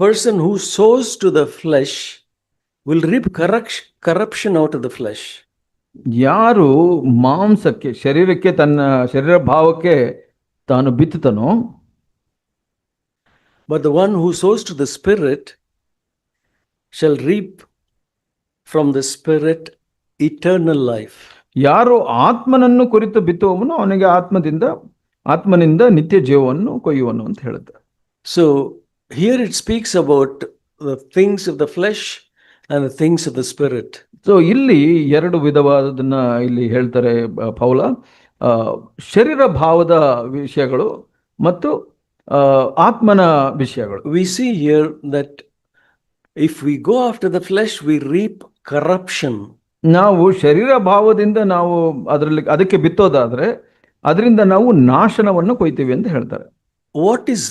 person who sows to the flesh will reap corruption out of the flesh. ಯಾರು ಮಾಂಸಕ್ಕೆ, ಶರೀರಕ್ಕೆ, ತನ್ನ ಶರೀರ ಭಾವಕ್ಕೆ ತಾನು ಬಿತ್ತುತ್ತಾನೋ, but the one who sows to the Spirit shall reap from the Spirit eternal life. ಯಾರು ಆತ್ಮನನ್ನು ಕುರಿತು ಬಿತ್ತುವವನು ಅವನಿಗೆ ಆತ್ಮನಿಂದ ನಿತ್ಯ ಜೀವವನ್ನು ಕೊಯ್ಯುವನು ಅಂತ ಹೇಳುತ್ತೆ. So here it speaks about the things of the flesh and the things of the Spirit. So ಇಲ್ಲಿ ಎರಡು ವಿಧವಾದದನ್ನ ಇಲ್ಲಿ ಹೇಳ್ತಾರೆ ಪೌಲ, ಶರೀರ ಭಾವದ ವಿಷಯಗಳು ಮತ್ತು ಆತ್ಮನ ವಿಷಯಗಳು. We see here that If we go after the flesh, we reap corruption. ನಾವು ಶರೀರ ಭಾವದಿಂದ ನಾವು ಅದಕ್ಕೆ ಬಿತ್ತೋದಾದ್ರೆ ಅದರಿಂದ ನಾವು ನಾಶನವನ್ನು ಕೊಯ್ತೀವಿ ಅಂತ ಹೇಳ್ತಾರೆ. What is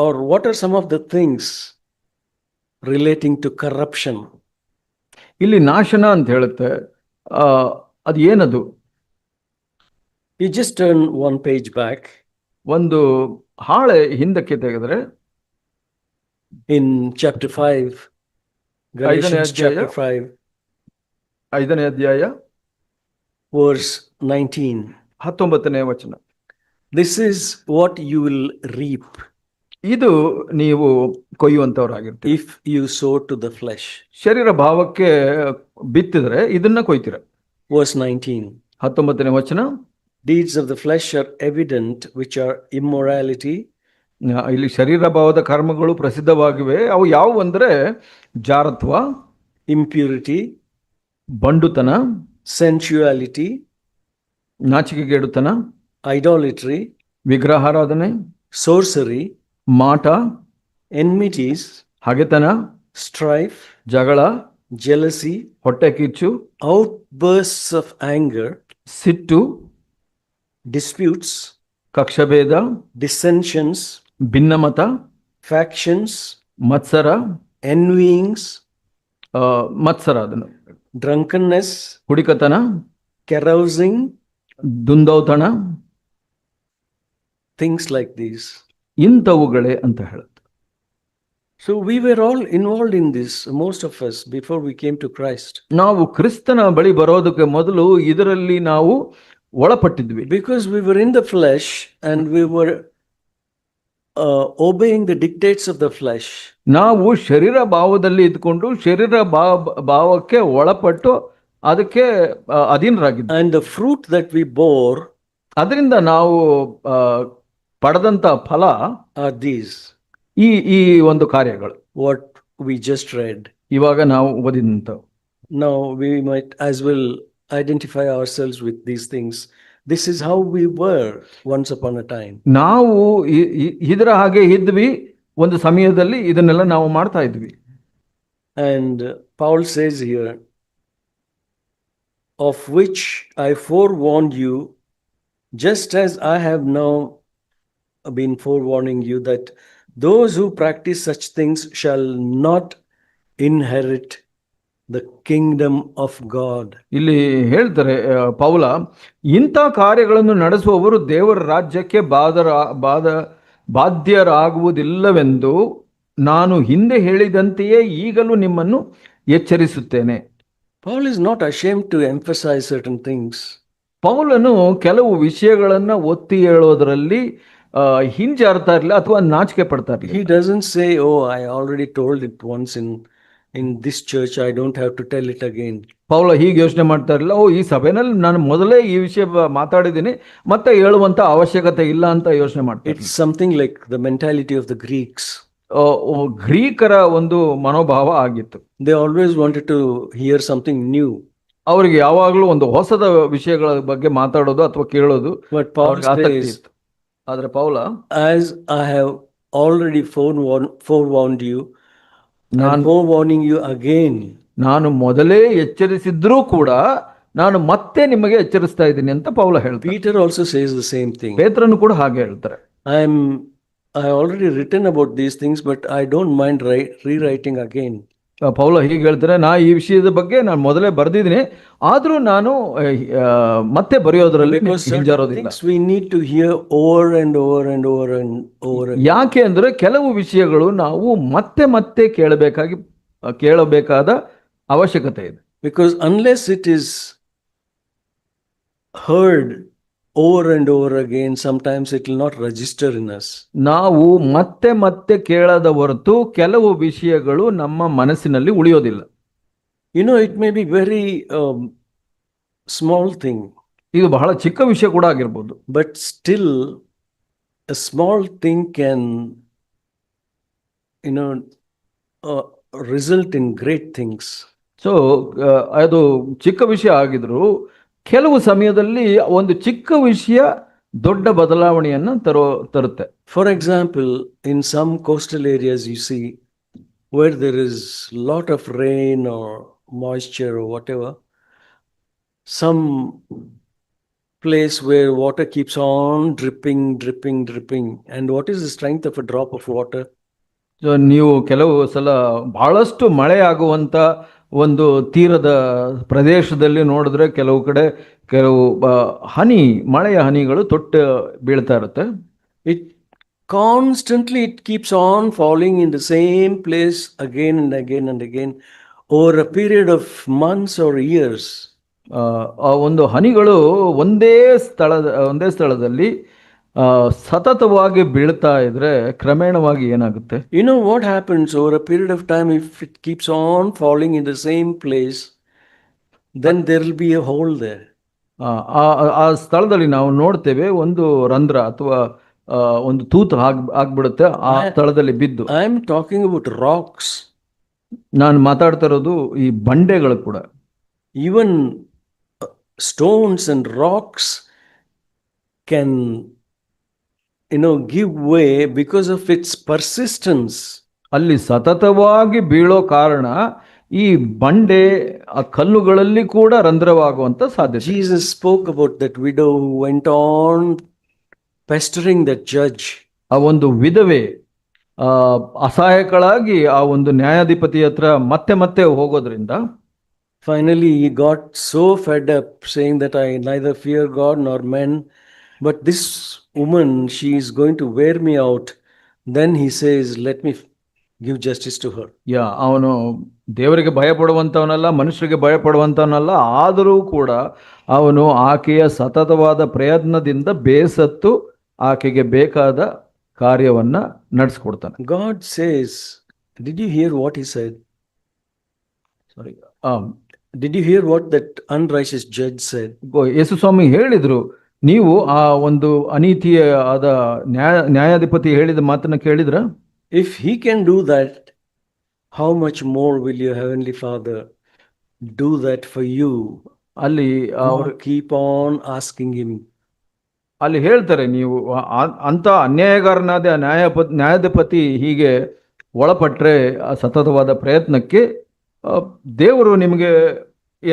or what are some of the things relating to corruption? ಇಲ್ಲಿ ನಾಶನ ಅಂತ ಹೇಳುತ್ತೆ. ಅದು ಏನದು? You just turn one page back. ಒಂದು ಹಾಳೆ ಹಿಂದಕ್ಕೆ ತೆಗೆದ್ರೆ in chapter 5, Galatians chapter 5, 5ನೇ ಅಧ್ಯಾಯ verse 19. 19ನೇ ವಚನ. This is what you will reap. ಇದು ನೀವು ಕೊಯ್ಯುವಂತವರಾಗಿರ್ತೀರಿ. If you sow to the flesh. ಶರೀರ ಭಾವಕ್ಕೆ ಬಿತ್ತಿದ್ರೆ ಇದನ್ನ ಕೊಯ್ತೀರ. Verse 19. 19ನೇ ವಚನ. Deeds of the flesh are evident, which are immorality. ಇಲ್ಲಿ ಶರೀರ ಭಾವದ ಕರ್ಮಗಳು ಪ್ರಸಿದ್ಧವಾಗಿವೆ. ಅವು ಯಾವುವು ಅಂದ್ರೆ ಜಾರತ್ವ, impurity, ಬಂಡುತನ, sensuality, ನಾಚಿಕೆಗೇಡುತನ, idolatry, ವಿಗ್ರಹಾರಾಧನೆ, sorcery, ಮಾಟ, enmities, ಹಗೆತನ, strife, ಜಗಳ, jealousy, ಹೊಟ್ಟೆ ಕಿಚ್ಚು, outbursts of anger, ಸಿಟ್ಟು, disputes, ಕಕ್ಷಭೇದ, dissensions, ಭಿನ್ನಮತ, factions, ಮತ್ಸರ, envyings, ಮತ್ಸರ ಅದನ್ನು, drunkenness, ಹುಡಿಕತನ, carousing, ದುಂದೌತಣ, things like these. ಇಂಥವುಗಳೇ ಅಂತ ಹೇಳುತ್ತೆ. So we were all involved in this, most of us, before we came to Christ. ನಾವು ಕ್ರಿಸ್ತನ ಬಳಿ ಬರೋದಕ್ಕೆ ಮೊದಲು ಇದರಲ್ಲಿ ನಾವು ಒಳಪಟ್ಟಿದ್ವಿ. Because we were in the flesh and we were obeying the dictates of the flesh. ನಾವು ಶರೀರ ಭಾವದಲ್ಲಿ ಇದ್ಕೊಂಡು ಶರೀರ ಭಾವಕ್ಕೆ ಒಳಪಟ್ಟು ಅದಕ್ಕೆ ಅಧೀನರಾಗಿದ್ವಿ. And the fruit that we bore, ಅದರಿಂದ ನಾವು ಪಡೆದಂತ ಫಲ are these. ಈ ಒಂದು ಕಾರ್ಯಗಳು. What we just read. ಇವಾಗ ನಾವು ಓದಿದಂತ. Now we might as well identify ourselves with these things. This is how we were once upon a time. ನಾವು ಇದರ ಹಾಗೆ ಇದ್ವಿ ಒಂದು ಸಮಯದಲ್ಲಿ, ಇದನ್ನೆಲ್ಲ ನಾವು ಮಾಡ್ತಾ ಇದ್ವಿ. And Paul says here, of which I forewarned you, just as I have now been forewarning you, that those who practice such things shall not inherit the kingdom of God. ಇಲ್ಲಿ ಹೇಳ್ತಾರೆ ಪೌಲ, ಇಂಥ ಕಾರ್ಯಗಳನ್ನು ನಡೆಸುವವರು ದೇವರ ರಾಜ್ಯಕ್ಕೆ ಬಾಧ್ಯರಾಗುವುದಿಲ್ಲವೆಂದು ನಾನು ಹಿಂದೆ ಹೇಳಿದಂತೆಯೇ ಈಗಲೂ ನಿಮ್ಮನ್ನು ಎಚ್ಚರಿಸುತ್ತೇನೆ. Paul is not ashamed to emphasize certain things. ಪೌಲನು ಕೆಲವು ವಿಷಯಗಳನ್ನ ಒತ್ತಿ ಹೇಳೋದ್ರಲ್ಲಿ ಹಿಂಜಾರ್ತಾ ಇರಲಿಲ್ಲ ಅಥವಾ ನಾಚಿಕೆ ಪಡ್ತಾ ಇರಲಿಲ್ಲ. He doesn't say, oh, I already told it once in this church, I don't have to tell it again. ಪೌಲ ಹೀಗೆ ಯೋಚನೆ ಮಾಡ್ತಾ ಇರಲಿಲ್ಲ, ಈ ಸಭೆನಲ್ಲಿ ನಾನು ಮೊದಲೇ ಈ ವಿಷಯ ಮಾತಾಡಿದ್ದೀನಿ, ಮತ್ತೆ ಹೇಳುವಂತ ಅವಶ್ಯಕತೆ ಇಲ್ಲ ಅಂತ ಯೋಚನೆ ಮಾಡ್ತಾರೆ. It's something like the mentality of the Greeks. ಗ್ರೀಕರ ಒಂದು ಮನೋಭಾವ ಆಗಿತ್ತು. They always wanted to hear something new. ಅವರಿಗೆ ಯಾವಾಗಲೂ ಒಂದು ಹೊಸದ ವಿಷಯಗಳ ಬಗ್ಗೆ ಮಾತಾಡೋದು ಅಥವಾ ಕೇಳೋದು ಆಸಕ್ತಿ ಇತ್ತು. ಆದ್ರೆ ಪೌಲ, as I have already forewarned you, ನಾನು forewarning you again. ನಾನು ಮೊದಲೇ ಎಚ್ಚರಿಸಿದ್ರೂ ಕೂಡ ನಾನು ಮತ್ತೆ ನಿಮಗೆ ಎಚ್ಚರಿಸ್ತಾ ಇದ್ದೀನಿ ಅಂತ ಪೌಲ ಹೇಳ್ತಾರೆ. Peter also says the same thing. ಪೇತ್ರನು ಕೂಡ ಹಾಗೆ ಹೇಳ್ತಾರೆ. I already written about these things, but I don't mind rewriting again. ಪೌಲ ಹೀಗೆ ಹೇಳ್ತಾರೆ, ನಾ ಈ ವಿಷಯದ ಬಗ್ಗೆ ನಾನು ಮೊದಲೇ ಬರೆದಿದ್ದೀನಿ, ಆದ್ರೂ ನಾನು ಮತ್ತೆ ಬರೆಯೋದ್ರಲ್ಲಿ ಹಿಂಜಾರೋದಿಲ್ಲ. We need to hear over and over and over and over. ಯಾಕೆ ಅಂದ್ರೆ ಕೆಲವು ವಿಷಯಗಳು ನಾವು ಮತ್ತೆ ಮತ್ತೆ ಕೇಳಬೇಕಾದ ಅವಶ್ಯಕತೆ ಇದೆ. Because unless it is heard over and over again, sometimes it will not register in us. ನಾವು ಮತ್ತೆ ಮತ್ತೆ ಕೇಳದ ಹೊರತು ಕೆಲವು ವಿಷಯಗಳು ನಮ್ಮ ಮನಸ್ಸಿನಲ್ಲಿ ಉಳಿಯೋದಿಲ್ಲ. You know, it may be very small thing. ಇದು ಬಹಳ ಚಿಕ್ಕ ವಿಷಯ ಕೂಡ ಆಗಿರಬಹುದು. But still, a small thing can, result in great things. So ಅದು ಚಿಕ್ಕ ವಿಷಯ ಆಗಿದ್ರು ಕೆಲವು ಸಮಯದಲ್ಲಿ ಒಂದು ಚಿಕ್ಕ ವಿಷಯ ದೊಡ್ಡ ಬದಲಾವಣೆಯನ್ನು ತರುತ್ತೆ. For example, in some coastal areas you see where there is lot of rain or moisture or whatever, some place where water keeps on dripping. And what is the strength of a drop of water? So ನೀವು ಕೆಲವು ಸಲ ಬಹಳಷ್ಟು ಮಳೆ ಆಗುವಂತ ಒಂದು ತೀರದ ಪ್ರದೇಶದಲ್ಲಿ ನೋಡಿದ್ರೆ ಕೆಲವು ಕಡೆ ಕೆಲವು ಮಳೆಯ ಹನಿಗಳು ತೊಟ್ಟು ಬೀಳ್ತಾ ಇರುತ್ತೆ. It constantly it keeps on falling in the same place again and again over a period of months or years. ಆ ಒಂದು ಹನಿಗಳು ಒಂದೇ ಸ್ಥಳದಲ್ಲಿ ಸತತವಾಗಿ ಬೀಳ್ತಾ ಇದ್ರೆ ಕ್ರಮೇಣವಾಗಿ ಏನಾಗುತ್ತೆ? You know what happens over a period of time if it keeps on falling in the same place, then there will be a hole there. ಆ ಸ್ಥಳದಲ್ಲಿ ನಾವು ನೋಡ್ತೇವೆ ಒಂದು ರಂಧ್ರ ಅಥವಾ ಒಂದು ತೂತು ಆಗ್ಬಿಡುತ್ತೆ ಆ ಸ್ಥಳದಲ್ಲಿ ಬಿದ್ದು. I am talking about rocks. ನಾನು ಮಾತಾಡ್ತಾ ಇರೋದು ಈ ಬಂಡೆಗಳು ಕೂಡ. Even stones and rocks can give way because of its persistence. ಅಲ್ಲಿ ಸತತವಾಗಿ ಬೀಳೋ ಕಾರಣ ಈ ಬಂಡೆ ಆ ಕಲ್ಲುಗಳಲ್ಲಿ ಕೂಡ ರಂಧ್ರವಾಗುವಂತ ಸಾಧ್ಯತೆ. Jesus spoke about that widow who went on pestering the judge. ಆ ಒಂದು ವಿಧವೆ ಅಸಹಾಯಕಳಾಗಿ ಆ ಒಂದು ನ್ಯಾಯಾಧಿಪತಿ ಹತ್ರ ಮತ್ತೆ ಹೋಗೋದ್ರಿಂದ finally he got so fed up saying that I neither fear God nor men, but this woman, she is going to wear me out. Then he says, let me give justice to her. ಅವನು ದೇವರಿಗೆ ಭಯಪಡುವಂತವನಲ್ಲ, ಮನುಷ್ಯರಿಗೆ ಭಯಪಡುವಂತವನಲ್ಲ, ಆದರೂ ಕೂಡ ಅವನು ಆಕೆಯ ಸತತವಾದ ಪ್ರಯತ್ನದಿಂದ ಬೇಸತ್ತು ಆಕೆಗೆ ಬೇಕಾದ ಕಾರ್ಯವನ್ನ ನಡೆಸ್ಕೊಡ್ತಾನೆ. God says, did you hear what he said? Sorry. Did you hear what that unrighteous judge said? ಯೇಸು ಸ್ವಾಮಿ ಹೇಳಿದ್ರು, ನೀವು ಆ ಒಂದು ಅನೀತಿಯ ಆದ ನ್ಯಾಯಾಧಿಪತಿ ಹೇಳಿದ ಮಾತನ್ನ ಕೇಳಿದ್ರ? If he can do that, how much more will your heavenly Father do that for you? ಅಲ್ಲಿ ಅವರು keep on asking him. ಅಲ್ಲಿ ಹೇಳ್ತಾರೆ, ನೀವು ಅಂತ ಅನ್ಯಾಯಗಾರನಾದ ನ್ಯಾಯಾಧಿಪತಿ ಹೀಗೆ ಒಳಪಟ್ರೆ ಆ ಸತತವಾದ ಪ್ರಯತ್ನಕ್ಕೆ ದೇವರು ನಿಮಗೆ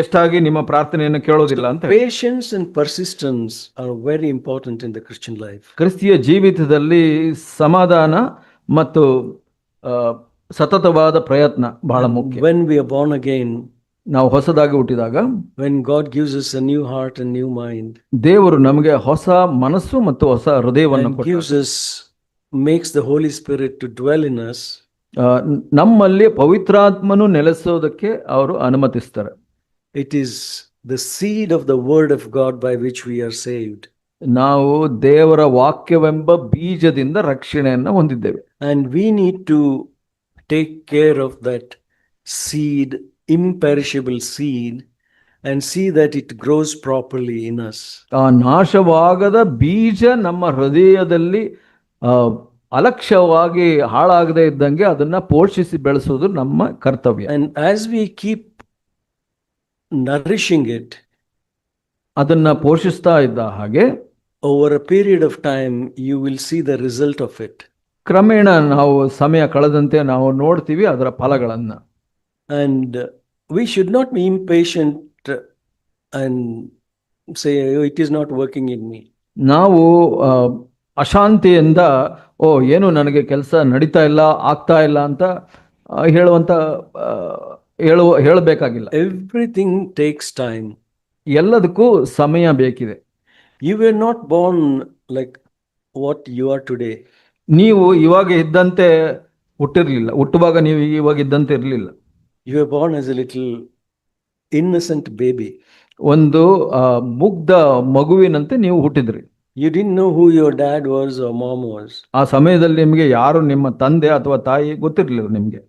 ಎಷ್ಟಾಗಿ ನಿಮ್ಮ ಪ್ರಾರ್ಥನೆಯನ್ನು ಕೇಳೋದಿಲ್ಲ ಅಂತ. Patience and persistence are very important in the Christian life. ಕ್ರಿಸ್ತಿಯ ಜೀವಿತದಲ್ಲಿ ಸಮಾಧಾನ ಮತ್ತು ಸತತವಾದ ಪ್ರಯತ್ನ ಬಹಳ ಮುಖ್ಯ. When we are born again, ನಾವು ಹೊಸದಾಗಿ ಹುಟ್ಟಿದಾಗ, when God gives us a new heart and new mind, ದೇವರು ನಮಗೆ ಹೊಸ ಮನಸ್ಸು ಮತ್ತು ಹೊಸ ಹೃದಯವನ್ನು makes the Holy Spirit to dwell in us, ನಮ್ಮಲ್ಲಿ ಪವಿತ್ರಾತ್ಮನು ನೆಲೆಸೋದಕ್ಕೆ ಅವರು ಅನುಮತಿಸ್ತಾರೆ. It is the seed of the word of God by which we are saved. ನಾವು ದೇವರ ವಾಕ್ಯವೆಂಬ ಬೀಜದಿಂದ ರಕ್ಷಣೆಯನ್ನು ಹೊಂದಿದ್ದೇವೆ. And we need to take care of that seed, imperishable seed, and see that it grows properly in us. ಆ ನಾಶವಾಗದ ಬೀಜ ನಮ್ಮ ಹೃದಯದಲ್ಲಿ ಅಲಕ್ಷ್ಯವಾಗಿ ಹಾಳಾಗದೇ ಇದ್ದಂಗೆ ಅದನ್ನ ಪೋಷಿಸಿ ಬೆಳೆಸೋದು ನಮ್ಮ ಕರ್ತವ್ಯ. And as we keep nourishing it, ಅದನ್ನ ಪೋಷಿಸ್ತಾ ಇದ್ದ ಹಾಗೆ over a period of time you will see the result of it. ಕ್ರಮೇಣ ನಾವು ಸಮಯ ಕಳೆದಂತೆ ನಾವು ನೋಡ್ತೀವಿ ಅದರ ಫಲಗಳನ್ನ. And we should not be impatient and say, oh, it is not working in me. ನಾವು ಅಶಾಂತಿಯಿಂದ ಏನು ನನಗೆ ಕೆಲಸ ನಡೀತಾ ಇಲ್ಲ, ಆಗ್ತಾ ಇಲ್ಲ ಅಂತ ಹೇಳಬೇಕಾಗಿಲ್ಲ. Everything takes time. ಎಲ್ಲದಕ್ಕೂ ಸಮಯ ಬೇಕಿದೆ. You were not born like what you are today. ನೀವು ಇವಾಗ ಇದ್ದಂತೆ ಹುಟ್ಟಿರ್ಲಿಲ್ಲ, ಹುಟ್ಟುವಾಗ ನೀವು ಇವಾಗ ಇದ್ದಂತೆ ಇರಲಿಲ್ಲ. You were born as a little innocent baby. ಒಂದು ಮುಗ್ಧ ಮಗುವಿನಂತೆ ನೀವು ಹುಟ್ಟಿದ್ರಿ. You didn't know who your dad was or mom was. ಆ ಸಮಯದಲ್ಲಿ ನಿಮಗೆ ಯಾರು ನಿಮ್ಮ ತಂದೆ ಅಥವಾ ತಾಯಿ ಗೊತ್ತಿರಲಿಲ್ಲ ನಿಮಗೆ.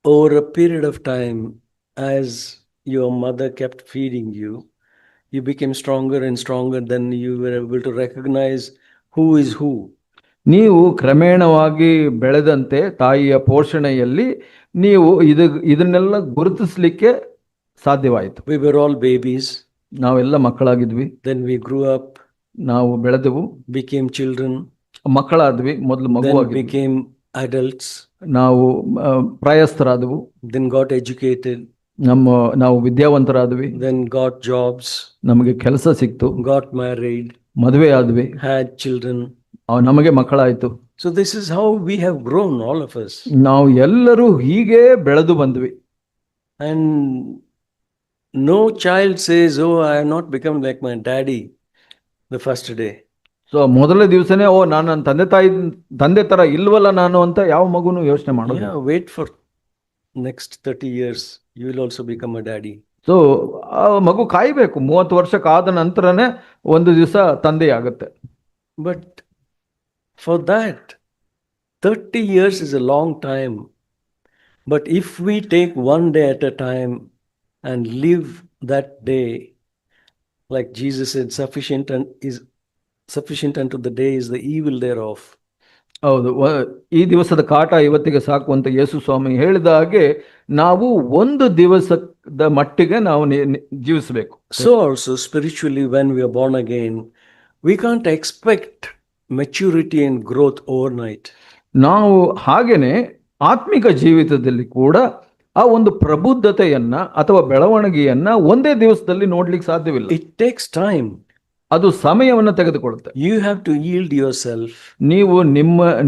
Over a period of time, as your mother kept feeding you, you became stronger and stronger. Then you were able to recognize who is who. ನೀವು ಕ್ರಮೇಣವಾಗಿ ಬೆಳೆದಂತೆ ತಾಯಿಯ ಪೋಷಣೆಯಲ್ಲಿ ನೀವು ಇದನ್ನೆಲ್ಲ ಗುರುತಿಸಲಿಕ್ಕೆ ಸಾಧ್ಯವಾಯಿತು. We were all babies. ನಾವೆಲ್ಲ ಮಕ್ಕಳಾಗಿದ್ವಿ. Then we grew up. ನಾವು ಬೆಳೆದೆವು, became children. ಮಕ್ಕಳಾದ್ವಿ, ಮೊದಲು ಮಗುವಾಗಿ became adults, ನಾವು ಪ್ರಾಯಸ್ಥರಾದವು, then got educated, ನಾವು ವಿದ್ಯಾವಂತರಾದ್ವಿ, then got jobs, ನಮಗೆ ಕೆಲಸ ಸಿಕ್ತು, got married, ಮದುವೆ ಆದ್ವಿ, had children. ನಮಗೆ ಮಕ್ಕಳಾಯ್ತು. So this is how we have grown, all of us. ನಾವು ಎಲ್ಲರೂ ಹೀಗೆ ಬೆಳೆದು ಬಂದ್ವಿ. And no child says, oh, I have not become like my daddy the first day. So ಮೊದಲ ದಿವಸನೇ ನಾನು ನನ್ನ ತಂದೆ ತರ ಇಲ್ವಲ್ಲ ನಾನು ಅಂತ ಯಾವ ಮಗುನು ಯೋಚನೆ ಮಾಡೋದು. Yeah, wait for next 30 years, you will also become a daddy. So ಆ ಮಗು ಕಾಯ್ಬೇಕು, 30 ವರ್ಷಕ್ಕಾದ ನಂತರನೇ ಒಂದು ದಿವಸ ತಂದೆ ಆಗುತ್ತೆ. But for that, 30 years is a long time. But if we take one day at a time and live that day, like Jesus said, sufficient unto the day is the evil thereof. ಹೌದು, ಈ ದಿವಸದ ಕಾಟ ಇವತ್ತಿಗೆ ಸಾಕು ಅಂತ ಯೇಸು ಸ್ವಾಮಿ ಹೇಳಿದ ಹಾಗೆ ನಾವು ಒಂದು ದಿವಸದ ಮಟ್ಟಿಗೆ ನಾವು ಜೀವಿಸಬೇಕು. So also spiritually, when we are born again, we can't expect maturity and growth overnight. ನಾವು ಹಾಗೇನೆ ಆತ್ಮಿಕ ಜೀವಿತದಲ್ಲಿ ಕೂಡ ಆ ಒಂದು ಪ್ರಬುದ್ಧತೆಯನ್ನ ಅಥವಾ ಬೆಳವಣಿಗೆಯನ್ನ ಒಂದೇ ದಿವಸದಲ್ಲಿ ನೋಡ್ಲಿಕ್ಕೆ ಸಾಧ್ಯವಿಲ್ಲ. It takes time. ಅದು ಸಮಯವನ್ನು ತೆಗೆದುಕೊಳ್ಳುತ್ತೆ. You have to yield yourself ನೀವು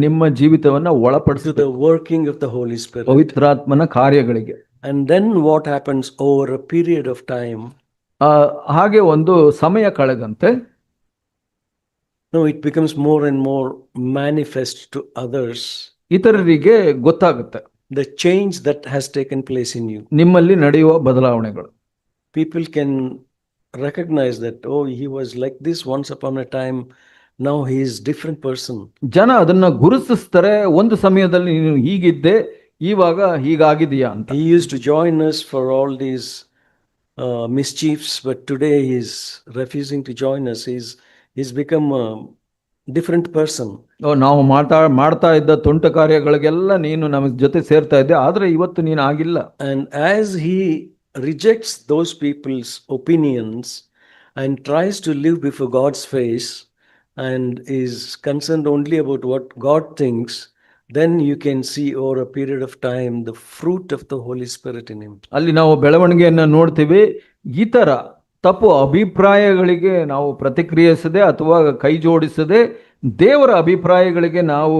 ನಿಮ್ಮ ಜೀವಿತವನ್ನ to ಒಳಪಡಿಸಿದ the working of the Holy Spirit. ಪವಿತ್ರಾತ್ಮನ ಕಾರ್ಯಗಳಿಗೆ. And then what happens over a period of time? ಹಾಗೆ ಒಂದು ಸಮಯ ಕಳೆದಂತೆ No, it becomes more and more manifest to others. ಇತರರಿಗೆ ಗೊತ್ತಾಗುತ್ತೆ The change that has taken place in you. ನಿಮ್ಮಲ್ಲಿ ನಡೆಯುವ ಬದಲಾವಣೆಗಳು. People can recognize that, oh, he was like this once upon a time, now he is different person. ಜನ ಅದನ್ನ ಗುರುತಿಸ್ತಾರೆ, ಒಂದು ಸಮಯದಲ್ಲಿ ನೀನು ಹೀಗಿದ್ದೆ, ಇವಾಗ ಹೀಗಾಗಿದೆಯಾ ಅಂತ. He used to join us for all these mischiefs, but today he is refusing to join us. He's become a different person. ನಾವು ಮಾಡ್ತಾ ಇದ್ದ ತುಂಟ ಕಾರ್ಯಗಳಿಗೆಲ್ಲ ನೀನು ನಮ್ಮ ಜೊತೆ ಸೇರ್ತಾ ಇದ್ದೆ, ಆದ್ರೆ ಇವತ್ತು ನೀನು ಆಗಿಲ್ಲ. And as he rejects those people's opinions and tries to live before God's face and is concerned only about what God thinks, then you can see over a period of time the fruit of the Holy Spirit in him. ಅಲ್ಲಿ ನಾವು ಬೆಳವಣಿಗೆಯನ್ನ ನೋಡ್ತೀವಿ. ಈ ತರ ತಪ್ಪು ಅಭಿಪ್ರಾಯಗಳಿಗೆ ನಾವು ಪ್ರತಿಕ್ರಿಯಿಸದೆ ಅಥವಾ ಕೈ ಜೋಡಿಸದೆ ದೇವರ ಅಭಿಪ್ರಾಯಗಳಿಗೆ ನಾವು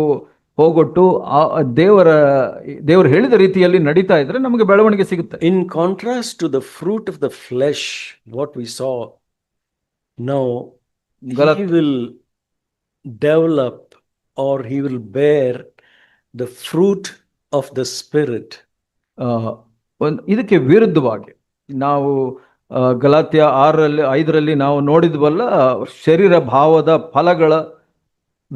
ಹೋಗೊಟ್ಟು ದೇವರು ಹೇಳಿದ ರೀತಿಯಲ್ಲಿ ನಡೀತಾ ಇದ್ರೆ ನಮಗೆ ಬೆಳವಣಿಗೆ ಸಿಗುತ್ತೆ. In contrast to the fruit of the flesh, what we saw, now he will develop or he will bear the fruit of the Spirit. ಇದಕ್ಕೆ ವಿರುದ್ಧವಾಗಿ ನಾವು ಗಲಾತ್ಯ 6:5 ನಾವು ನೋಡಿದ್ವಲ್ಲ, ಶರೀರ ಭಾವದ ಫಲಗಳ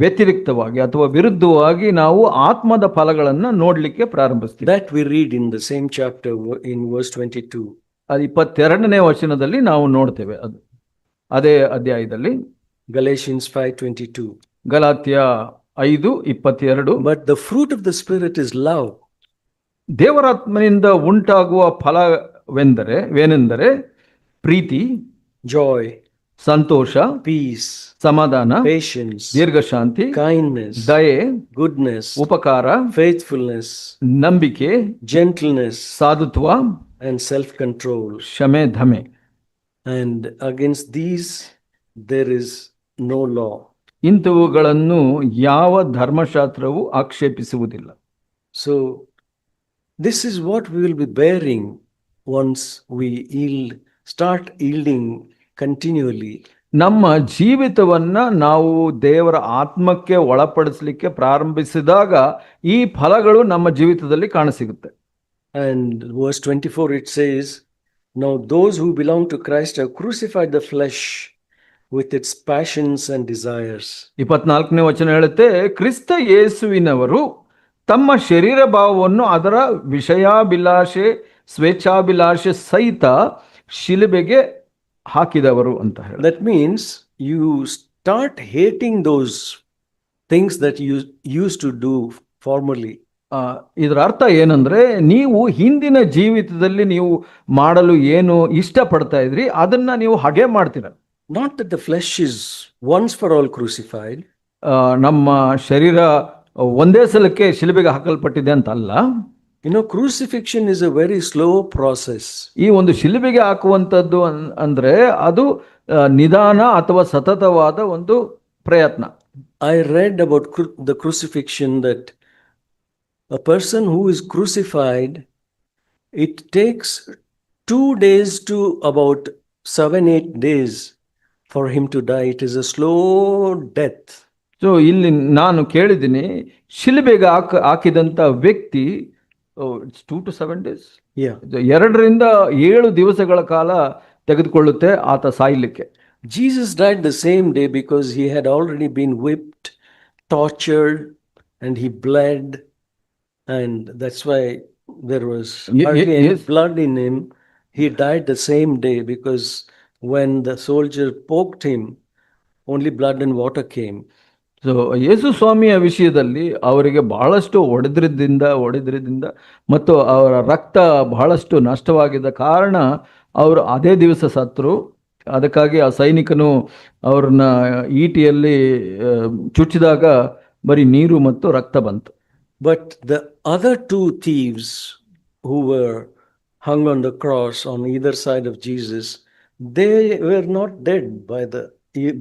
ವ್ಯತಿರಿಕ್ತವಾಗಿ ಅಥವಾ ವಿರುದ್ಧವಾಗಿ ನಾವು ಆತ್ಮದ ಫಲಗಳನ್ನ ನೋಡ್ಲಿಕ್ಕೆ ಪ್ರಾರಂಭಿಸ್ತೀವಿ. That we read in the same chapter in verse 22. ಅದು 22ನೇ ವಚನದಲ್ಲಿ ನಾವು ನೋಡ್ತೇವೆ. ಅದೇ ಅಧ್ಯಾಯದಲ್ಲಿ Galatians 5:22. Galatia 5:22. But the fruit of the Spirit is love. ದೇವರಾತ್ಮನಿಂದ ಉಂಟಾಗುವ ಫಲವೇನೆಂದರೆ ಪ್ರೀತಿ, joy, ಸಂತೋಷ, peace, ಸಮಾಧಾನ, patience, ದೀರ್ಘಶಾಂತಿ, kindness, ದಯೆ, goodness, ಉಪಕಾರ, faithfulness, ನಂಬಿಕೆ, gentleness, ಸಾಧುತ್ವ, and self-control. ಕ್ಷಮೆ, ಧಮೆ. And against these there is no law. ಇಂಥವುಗಳನ್ನು ಯಾವ ಧರ್ಮಶಾಸ್ತ್ರವೂ ಆಕ್ಷೇಪಿಸುವುದಿಲ್ಲ. So this is what we will be bearing once we start yielding continually. ನಮ್ಮ ಜೀವಿತವನ್ನ ನಾವು ದೇವರ ಆತ್ಮಕ್ಕೆ ಒಳಪಡಿಸಲಿಕ್ಕೆ ಪ್ರಾರಂಭಿಸಿದಾಗ ಈ ಫಲಗಳು ನಮ್ಮ ಜೀವಿತದಲ್ಲಿ ಕಾಣಸಿಗುತ್ತೆ. And verse 24 it says, now those who belong to Christ have crucified the flesh with its passions and desires. 24ನೇ ವಚನ ಹೇಳುತ್ತೆ, ಕ್ರಿಸ್ತ ಯೇಸುವಿನವರು ತಮ್ಮ ಶರೀರ ಭಾವವನ್ನು ಅದರ ವಿಷಯಾಭಿಲಾಷೆ ಸ್ವೇಚ್ಛಾಭಿಲಾಷೆ ಸಹಿತ ಶಿಲುಬೆಗೆ ಹಾಕಿದವರು ಅಂತ ಹೇಳಿ. That means you start hating those things that you used to do formerly. ಇದರ ಅರ್ಥ ಏನಂದ್ರೆ, ನೀವು ಹಿಂದಿನ ಜೀವಿತದಲ್ಲಿ ನೀವು ಮಾಡಲು ಏನು ಇಷ್ಟಪಡ್ತಾ ಇದ್ರಿ ಅದನ್ನ ನೀವು ಹಾಗೆ ಮಾಡ್ತೀರ. Not that the flesh is once for all crucified. ನಮ್ಮ ಶರೀರ ಒಂದೇ ಸಲಕ್ಕೆ ಶಿಲುಬೆಗೆ ಹಾಕಲ್ಪಟ್ಟಿದೆ ಅಂತ ಅಲ್ಲ. You know, crucifixion is a very slow process. ಈ ಒಂದು ಶಿಲುಬೆಗೆ ಹಾಕುವಂಥದ್ದು ಅಂದ್ರೆ ಅದು ನಿಧಾನ ಅಥವಾ ಸತತವಾದ ಒಂದು ಪ್ರಯತ್ನ. I read about the crucifixion that a person who is crucified, it takes 2 days to about 7-8 days for him to die. It is a slow death. So ಇಲ್ಲಿ ನಾನು ಕೇಳಿದ್ದೀನಿ, ಶಿಲುಬೆಗೆ ಹಾಕಿದಂಥ ವ್ಯಕ್ತಿ ಇಟ್ಸ್ 2 to 7 days, Yeah. 2 ರಿಂದ 7 ದಿವಸಗಳ ಕಾಲ ತೆಗೆದುಕೊಳ್ಳುತ್ತೆ ಆತ ಸಾಯಲಿಕ್ಕೆ. Jesus died the same day because he had already been whipped, tortured, and he bled, and that's why there was hardly any Yes. blood in him. He died the same day because when the soldier poked him, only blood and water came. So ಯೇಸು ಸ್ವಾಮಿಯ ವಿಷಯದಲ್ಲಿ ಅವರಿಗೆ ಬಹಳಷ್ಟು ಹೊಡೆದ್ರಿಂದ ಮತ್ತು ಅವರ ರಕ್ತ ಬಹಳಷ್ಟು ನಷ್ಟವಾಗಿದ್ದ ಕಾರಣ ಅವರು ಅದೇ ದಿವಸ ಸತ್ರು. ಅದಕ್ಕಾಗಿ ಆ ಸೈನಿಕನು ಅವ್ರನ್ನ ಈಟಿಯಲ್ಲಿ ಚುಚ್ಚಿದಾಗ ಬರೀ ನೀರು ಮತ್ತು ರಕ್ತ ಬಂತು. But the other 2 thieves who were hung on the cross on either side of Jesus, they were not dead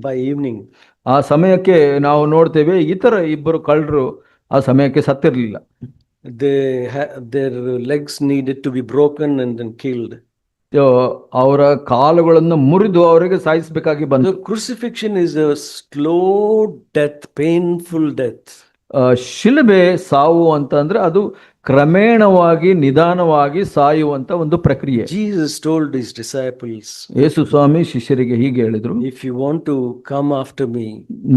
by evening. ಆ ಸಮಯಕ್ಕೆ ನಾವು ನೋಡ್ತೇವೆ, ಇತರ 2 ಕಳ್ಳರು ಆ ಸಮಯಕ್ಕೆ ಸತ್ತಿರಲಿಲ್ಲ. Their legs needed to be broken and then killed. ಅವರ ಕಾಲುಗಳನ್ನು ಮುರಿದು ಅವರಿಗೆ ಸಾಯಿಸಬೇಕಾಗಿ ಬಂತು. The crucifixion is a slow death, painful death. ಶಿಲುಬೆ ಸಾವು ಅಂತ ಅಂದ್ರೆ ಅದು ಕ್ರಮೇಣವಾಗಿ ನಿಧಾನವಾಗಿ ಸಾಯುವಂತ ಒಂದು ಪ್ರಕ್ರಿಯೆ. Jesus told his disciples, ಯೇಸು ಸ್ವಾಮಿ ಶಿಷ್ಯರಿಗೆ ಹೀಗೆ ಹೇಳಿದ್ರು, if you want to come after me,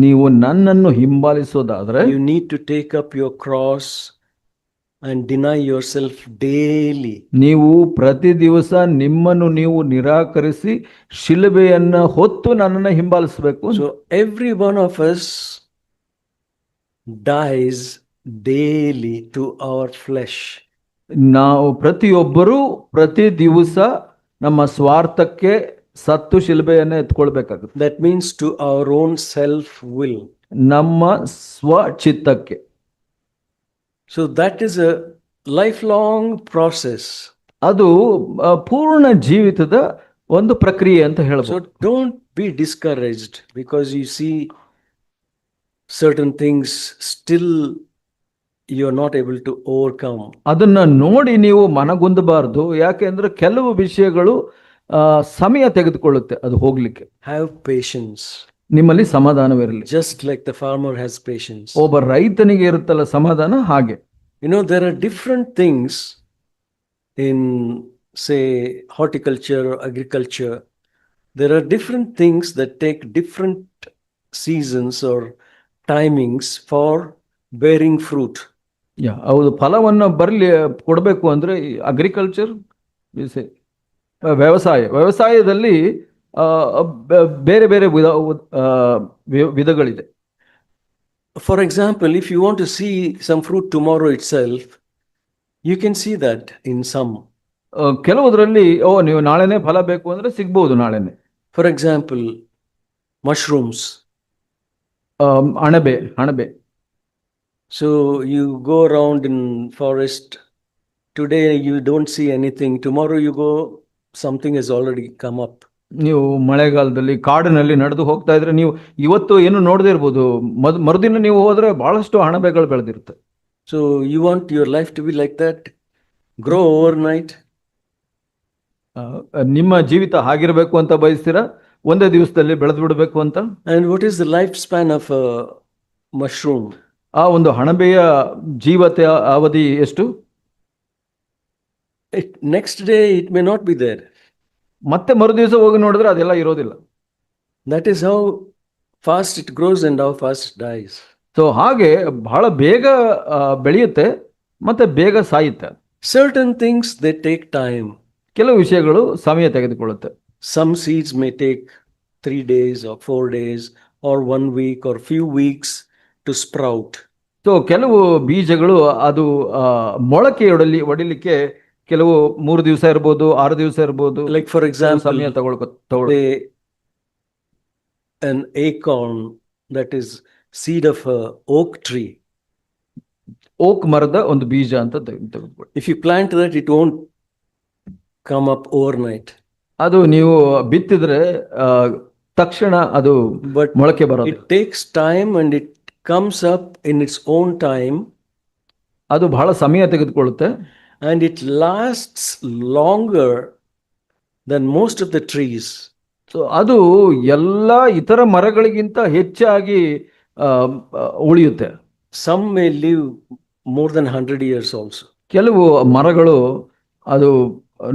ನೀವು ನನ್ನನ್ನು ಹಿಂಬಾಲಿಸೋದಾದ್ರೆ you need to take up your cross and deny yourself daily. ನೀವು ಪ್ರತಿ ದಿವಸ ನಿಮ್ಮನ್ನು ನೀವು ನಿರಾಕರಿಸಿ ಶಿಲುಬೆಯನ್ನ ಹೊತ್ತು ನನ್ನನ್ನು ಹಿಂಬಾಲಿಸಬೇಕು. So every one of us dies daily to our flesh. ನಾವು ಪ್ರತಿಯೊಬ್ಬರೂ ಪ್ರತಿ ದಿವಸ ನಮ್ಮ ಸ್ವಾರ್ಥಕ್ಕೆ ಸತ್ತು ಶಿಲುಬೆಯನ್ನ ಎತ್ಕೊಳ್ಬೇಕಾಗುತ್ತೆ. That means to our own self will. ನಮ್ಮ ಸ್ವಚಿತ್ತಕ್ಕೆ. So that is a lifelong process. ಅದು ಪೂರ್ಣ ಜೀವಿತದ ಒಂದು ಪ್ರಕ್ರಿಯೆ ಅಂತ ಹೇಳ್ಬೋದು. So don't be discouraged because you see certain things still you're not able to overcome. ಅದನ್ನ ನೋಡಿ ನೀವು ಮನಗುಂದಬಾರದು. ಯಾಕೆಂದ್ರೆ ಕೆಲವು ವಿಷಯಗಳು ಸಮಯ ತೆಗೆದುಕೊಳ್ಳುತ್ತೆ ಅದು ಹೋಗ್ಲಿಕ್ಕೆ. Have patience. ನಿಮ್ಮಲ್ಲಿ ಸಮಾಧಾನವಿರಲಿ. Just like the farmer has patience. ಒಬ್ಬ ರೈತನಿಗೆ ಇರುತ್ತಲ್ಲ ಸಮಾಧಾನ, ಹಾಗೆ. You know, there are different things in, say, horticulture or agriculture. There are different things that take different seasons or timings for bearing fruit. ಹೌದು, ಫಲವನ್ನು ಕೊಡಬೇಕು ಅಂದ್ರೆ ಅಗ್ರಿಕಲ್ಚರ್, ವ್ಯವಸಾಯದಲ್ಲಿ ಬೇರೆ ಬೇರೆ ವಿಧಗಳಿದೆ. For example, if you want to see some fruit tomorrow itself, you can see that in some. ಕೆಲವುದರಲ್ಲಿ ನೀವು ನಾಳೆನೆ ಫಲ ಬೇಕು ಅಂದ್ರೆ ಸಿಗ್ಬಹುದು ನಾಳೆನೆ. For example, mushrooms. ಅಣಬೆ. So you go around in forest. Today you don't see anything. Tomorrow you go, something has already come up. ನೀವು ಮಳೆಗಾಲದಲ್ಲಿ ಕಾಡಿನಲ್ಲಿ ನಡೆದು ಹೋಗ್ತಾ ಇದ್ರೆ ನೀವು ಇವತ್ತು ಏನು ನೋಡದೇ ಇರ್ಬೋದು, ಮರುದಿನ ನೀವು ಹೋದ್ರೆ ಬಹಳಷ್ಟು ಅಣಬೆಗಳು ಬೆಳೆದಿರುತ್ತೆ. So you want your life to be like that? Grow overnight? ನಿಮ್ಮ ಜೀವಿತ ಹಾಗಿರ್ಬೇಕು ಅಂತ ಬಯಸ್ತೀರಾ? ಒಂದೇ ದಿವಸದಲ್ಲಿ ಬೆಳೆದು ಬಿಡಬೇಕು ಅಂತ? And what is the lifespan of a mushroom? ಆ ಒಂದು ಅಣಬೆಯ ಜೀವತೆ ಅವಧಿ ಎಷ್ಟು? Next day it may not be there. ಮತ್ತೆ ಮರು ದಿವಸ ಹೋಗಿ ನೋಡಿದ್ರೆ ಅದೆಲ್ಲ ಇರೋದಿಲ್ಲ. That is how fast it grows and how fast it dies. So ಹಾಗೆ ಬಹಳ ಬೇಗ ಬೆಳೆಯುತ್ತೆ ಮತ್ತೆ ಬೇಗ ಸಾಯುತ್ತೆ. Certain things, they take time. ಕೆಲವು ವಿಷಯಗಳು ಸಮಯ ತೆಗೆದುಕೊಳ್ಳುತ್ತೆ. Some seeds may take 3 days or 4 days or 1 week or few weeks to sprout. So ಕೆಲವು ಬೀಜಗಳು ಅದು ಮೊಳಕೆ ಒಡಿಲಿಕ್ಕೆ ಕೆಲವು 3 ದಿವಸ ಇರ್ಬೋದು, 6 ದಿವಸ ಇರ್ಬೋದು. Like for example, ಸಮಯ an acorn, that is seed of a oak tree. Oak ಮರದ ಒಂದು ಬೀಜ ಅಂತ ತೆಗೆದುಕೊಳ್ಳಿ. If you plant that, it won't come up overnight. ಅದು ನೀವು ಬಿತ್ತಿದ್ರೆ ತಕ್ಷಣ ಅದು But ಮೊಳಕೆ ಬರೋದು. it takes time and it comes up in its own time. ಅದು ಬಹಳ ಸಮಯ ತೆಗೆದುಕೊಳ್ಳುತ್ತೆ. And it lasts longer than most of the trees. So ಅದು ಎಲ್ಲ ಇತರ ಮರಗಳಿಗಿಂತ ಹೆಚ್ಚಾಗಿ ಉಳಿಯುತ್ತೆ. Some may live more than 100 years also. ಕೆಲವು ಮರಗಳು ಅದು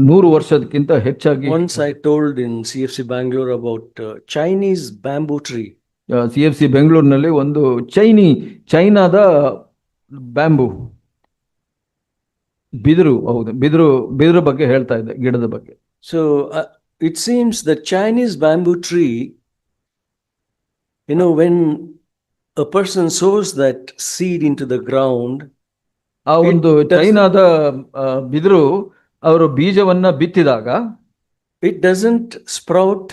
100 ವರ್ಷಕ್ಕಿಂತ ಹೆಚ್ಚಾಗಿ. Once I told in CFC Bangalore about Chinese bamboo tree. CFC ಬೆಂಗಳೂರಿನಲ್ಲಿ ಒಂದು ಚೈನಾದ ಬ್ಯಾಂಬೂ ಬಿದಿರು, ಹೌದು, ಬಿದಿರು ಬಗ್ಗೆ ಹೇಳ್ತಾ ಇದ್ದೆ, ಗಿಡದ ಬಗ್ಗೆ. So it seems the Chinese bamboo tree, when a person sows that seed into the ground, ಆ ಒಂದು ಚೈನಾದ ಬಿದಿರು ಅವರು ಬೀಜವನ್ನ ಬಿತ್ತಿದಾಗ it doesn't sprout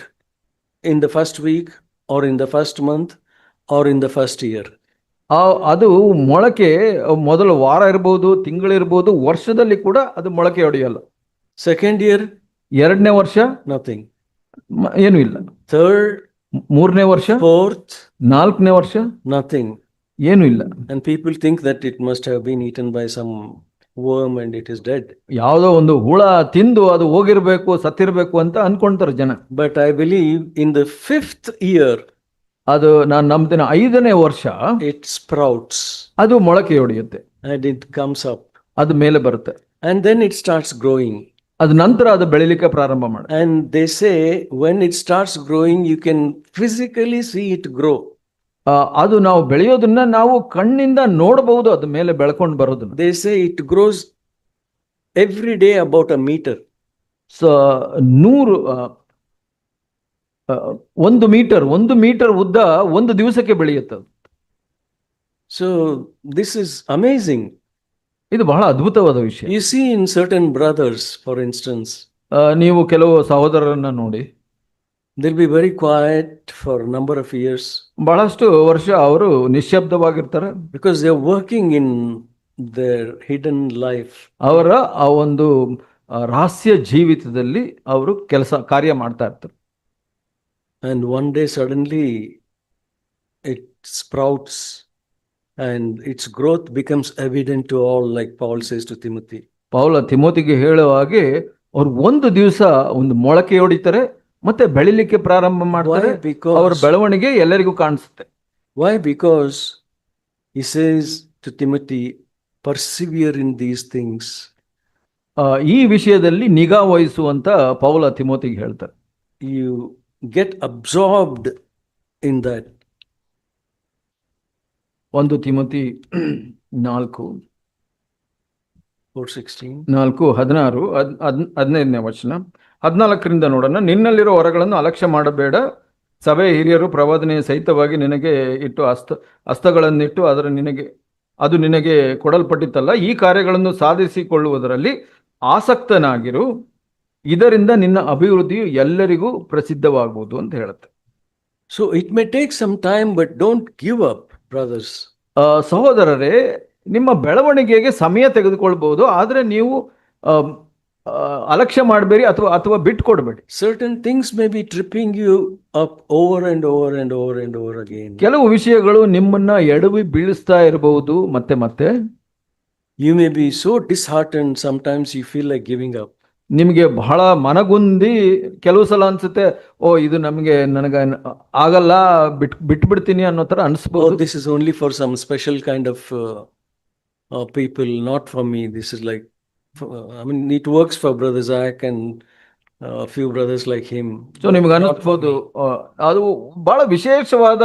in the first week or in the first month or in the first year. ಅದು ಮೊಳಕೆ ಮೊದಲ ವಾರ ಇರ್ಬೋದು, ತಿಂಗಳಿರ್ಬೋದು, ವರ್ಷದಲ್ಲಿ ಕೂಡ ಅದು ಮೊಳಕೆ ಹೊಡೆಯಲ್ಲ. Second year, ಎರಡನೇ ವರ್ಷ nothing. ಏನು ಇಲ್ಲ. Third, ಮೂರನೇ ವರ್ಷ, fourth, ನಾಲ್ಕನೇ ವರ್ಷ, nothing. ಏನು ಇಲ್ಲ. And people think that it must have been eaten by some worm and it is dead. ಯಾವುದೋ ಒಂದು ಹುಳ ತಿಂದು ಅದು ಹೋಗಿರ್ಬೇಕು, ಸತ್ತಿರ್ಬೇಕು ಅಂತ ಅನ್ಕೊಂತಾರೆ ಜನ. But I believe in the 5th year, ಅದು ನಾನು ನಂಬ್ತೇನೆ, 5ನೇ ವರ್ಷ it sprouts ಅದು ಮೊಳಕೆ ಹೊಡೆಯುತ್ತೆ and it comes up. ಅದು ಮೇಲೆ ಬರುತ್ತೆ. And then it starts growing. ಅದ ನಂತರ ಅದು ಬೆಳಿಲಿಕ್ಕೆ ಪ್ರಾರಂಭ ಮಾಡುತ್ತೆ. And they say when it starts growing, you can physically see it grow. ಅದು ನಾವು ಬೆಳೆಯೋದನ್ನ ನಾವು ಕಣ್ಣಿಂದ ನೋಡಬಹುದು, ಅದು ಮೇಲೆ ಬೆಳ್ಕೊಂಡು ಬರೋದನ್ನ. They say it grows every day about a meter. So 1 metre ಉದ್ದ ಒಂದು ದಿವಸಕ್ಕೆ ಬೆಳೆಯುತ್ತೆ. So this is amazing. ಇದು ಬಹಳ ಅದ್ಭುತವಾದ ವಿಷಯ. You see in certain brothers, for instance, ನೀವು ಕೆಲವು ಸಹೋದರರನ್ನ ನೋಡಿ, they'll be very quiet for a number of years. ಬಹಳಷ್ಟು ವರ್ಷ ಅವರು ನಿಶ್ಶಬ್ದವಾಗಿರ್ತಾರೆ. Because they're working in their hidden life. ಅವರ ಆ ಒಂದು ರಹಸ್ಯ ಜೀವಿತದಲ್ಲಿ ಅವರು ಕಾರ್ಯ ಮಾಡ್ತಾ ಇರ್ತಾರೆ. And one day suddenly it sprouts and its growth becomes evident to all, like Paul says to Timothy. ಪೌಲ ತಿಮೋತಿಗೆ ಹೇಳುವ ಹಾಗೆ ಅವ್ರು ಒಂದು ದಿವಸ ಒಂದು ಮೊಳಕೆ ಹೊಡಿತಾರೆ, ಮತ್ತೆ ಬೆಳಿಲಿಕ್ಕೆ ಪ್ರಾರಂಭ ಮಾಡ್ತಾರೆ. ಅವರ ಬೆಳವಣಿಗೆ ಎಲ್ಲರಿಗೂ ಕಾಣಿಸುತ್ತೆ. Why? Because he says to Timothy, persevere in these things. ಈ ವಿಷಯದಲ್ಲಿ ನಿಗಾ ವಹಿಸುವಂತ ಪೌಲ ತಿಮೋತಿಗೆ ಹೇಳ್ತಾರೆ. You get absorbed in that. 1 Timothy 4:16-15ನೇ ವಚನ. 14ರಿಂದ ನೋಡೋಣ. ನಿನ್ನಲ್ಲಿರೋ ವರಗಳನ್ನು ಅಲಕ್ಷ್ಯ ಮಾಡಬೇಡ. ಸಭೆ ಹಿರಿಯರು ಪ್ರವಾದನೆಯ ಸಹಿತವಾಗಿ ನಿನಗೆ ಇಟ್ಟು ಹಸ್ತಗಳನ್ನಿಟ್ಟು ಅದು ನಿನಗೆ ಕೊಡಲ್ಪಟ್ಟಿತ್ತಲ್ಲ, ಈ ಕಾರ್ಯಗಳನ್ನು ಸಾಧಿಸಿಕೊಳ್ಳುವುದರಲ್ಲಿ ಆಸಕ್ತನಾಗಿರು. ಇದರಿಂದ ನಿನ್ನ ಅಭಿವೃದ್ಧಿಯು ಎಲ್ಲರಿಗೂ ಪ್ರಸಿದ್ಧವಾಗುವುದು ಅಂತ ಹೇಳುತ್ತೆ. So it may take some time, but don't give up, brothers. ಸಹೋದರರೇ, ನಿಮ್ಮ ಬೆಳವಣಿಗೆಗೆ ಸಮಯ ತೆಗೆದುಕೊಳ್ಬಹುದು, ಆದ್ರೆ ನೀವು ಅಲಕ್ಷ್ಯ ಮಾಡಬೇಡಿ ಅಥವಾ ಬಿಟ್ಕೊಡ್ಬೇಡಿ. Certain things may be tripping you up over and over and over and over again. ಕೆಲವು ವಿಷಯಗಳು ನಿಮ್ಮನ್ನ ಎಡವಿ ಬೀಳಿಸ್ತಾ ಇರಬಹುದು ಮತ್ತೆ. You may be so disheartened, sometimes you feel like giving up. ನಿಮಗೆ ಬಹಳ ಮನಗುಂದಿ ಕೆಲವು ಸಲ ಅನ್ಸುತ್ತೆ, ಇದು ನನಗೆ ಆಗಲ್ಲ, ಬಿಟ್ಬಿಡ್ತೀನಿ ಅನ್ನೋ ತರ ಅನ್ಸ್ಬೋದು. This is only for some special kind of people, not for me. This is like, it works for Brother Zach and a few brothers like him. So ನಿಮ್ಗೆ ಅನಿಸ್ಬೋದು, ಅದು ಬಹಳ ವಿಶೇಷವಾದ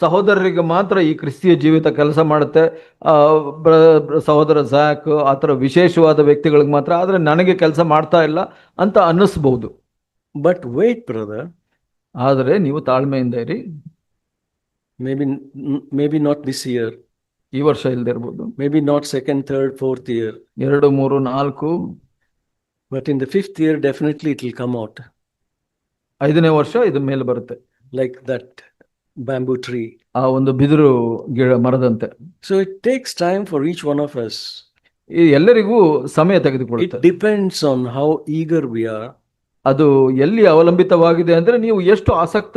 ಸಹೋದರರಿಗೆ ಮಾತ್ರ ಈ ಕ್ರಿಸ್ತಿಯ ಜೀವಿತ ಕೆಲಸ ಮಾಡುತ್ತೆ, ಸಹೋದರ ಝಾಕ್ ಆ ಥರ ವಿಶೇಷವಾದ ವ್ಯಕ್ತಿಗಳಿಗೆ ಮಾತ್ರ, ಆದ್ರೆ ನನಗೆ ಕೆಲಸ ಮಾಡ್ತಾ ಇಲ್ಲ ಅಂತ ಅನ್ನಿಸ್ಬಹುದು. ಬಟ್ ವೇಟ್ ಬ್ರದರ್, ಆದರೆ ನೀವು ತಾಳ್ಮೆಯಿಂದ ಇರಿ. ಮೇಬಿ ನಾಟ್ ದಿಸ್ ಇಯರ್, ಈ ವರ್ಷ ಇಲ್ಲದೆ ಇರ್ಬೋದು. Maybe not second, third, fourth year, 2, 3, 4, but in the 5th year definitely it will come out. 5ನೇ ವರ್ಷ ಇದು ಮೇಲೆ ಬರುತ್ತೆ. Like that bamboo tree. ಆ ಒಂದು ಬಿದಿರು ಗಿಡ ಮರದಂತೆ. So it takes time for each one of us. ಈ ಎಲ್ಲರಿಗೂ ಸಮಯ It ತೆಗೆದುಕೊಳ್ಳುತ್ತೆ. depends on how eager we are ಅದು ಎಲ್ಲಿ ಅವಲಂಬಿತವಾಗಿದೆ ಅಂದ್ರೆ ನೀವು ಎಷ್ಟು ಆಸಕ್ತ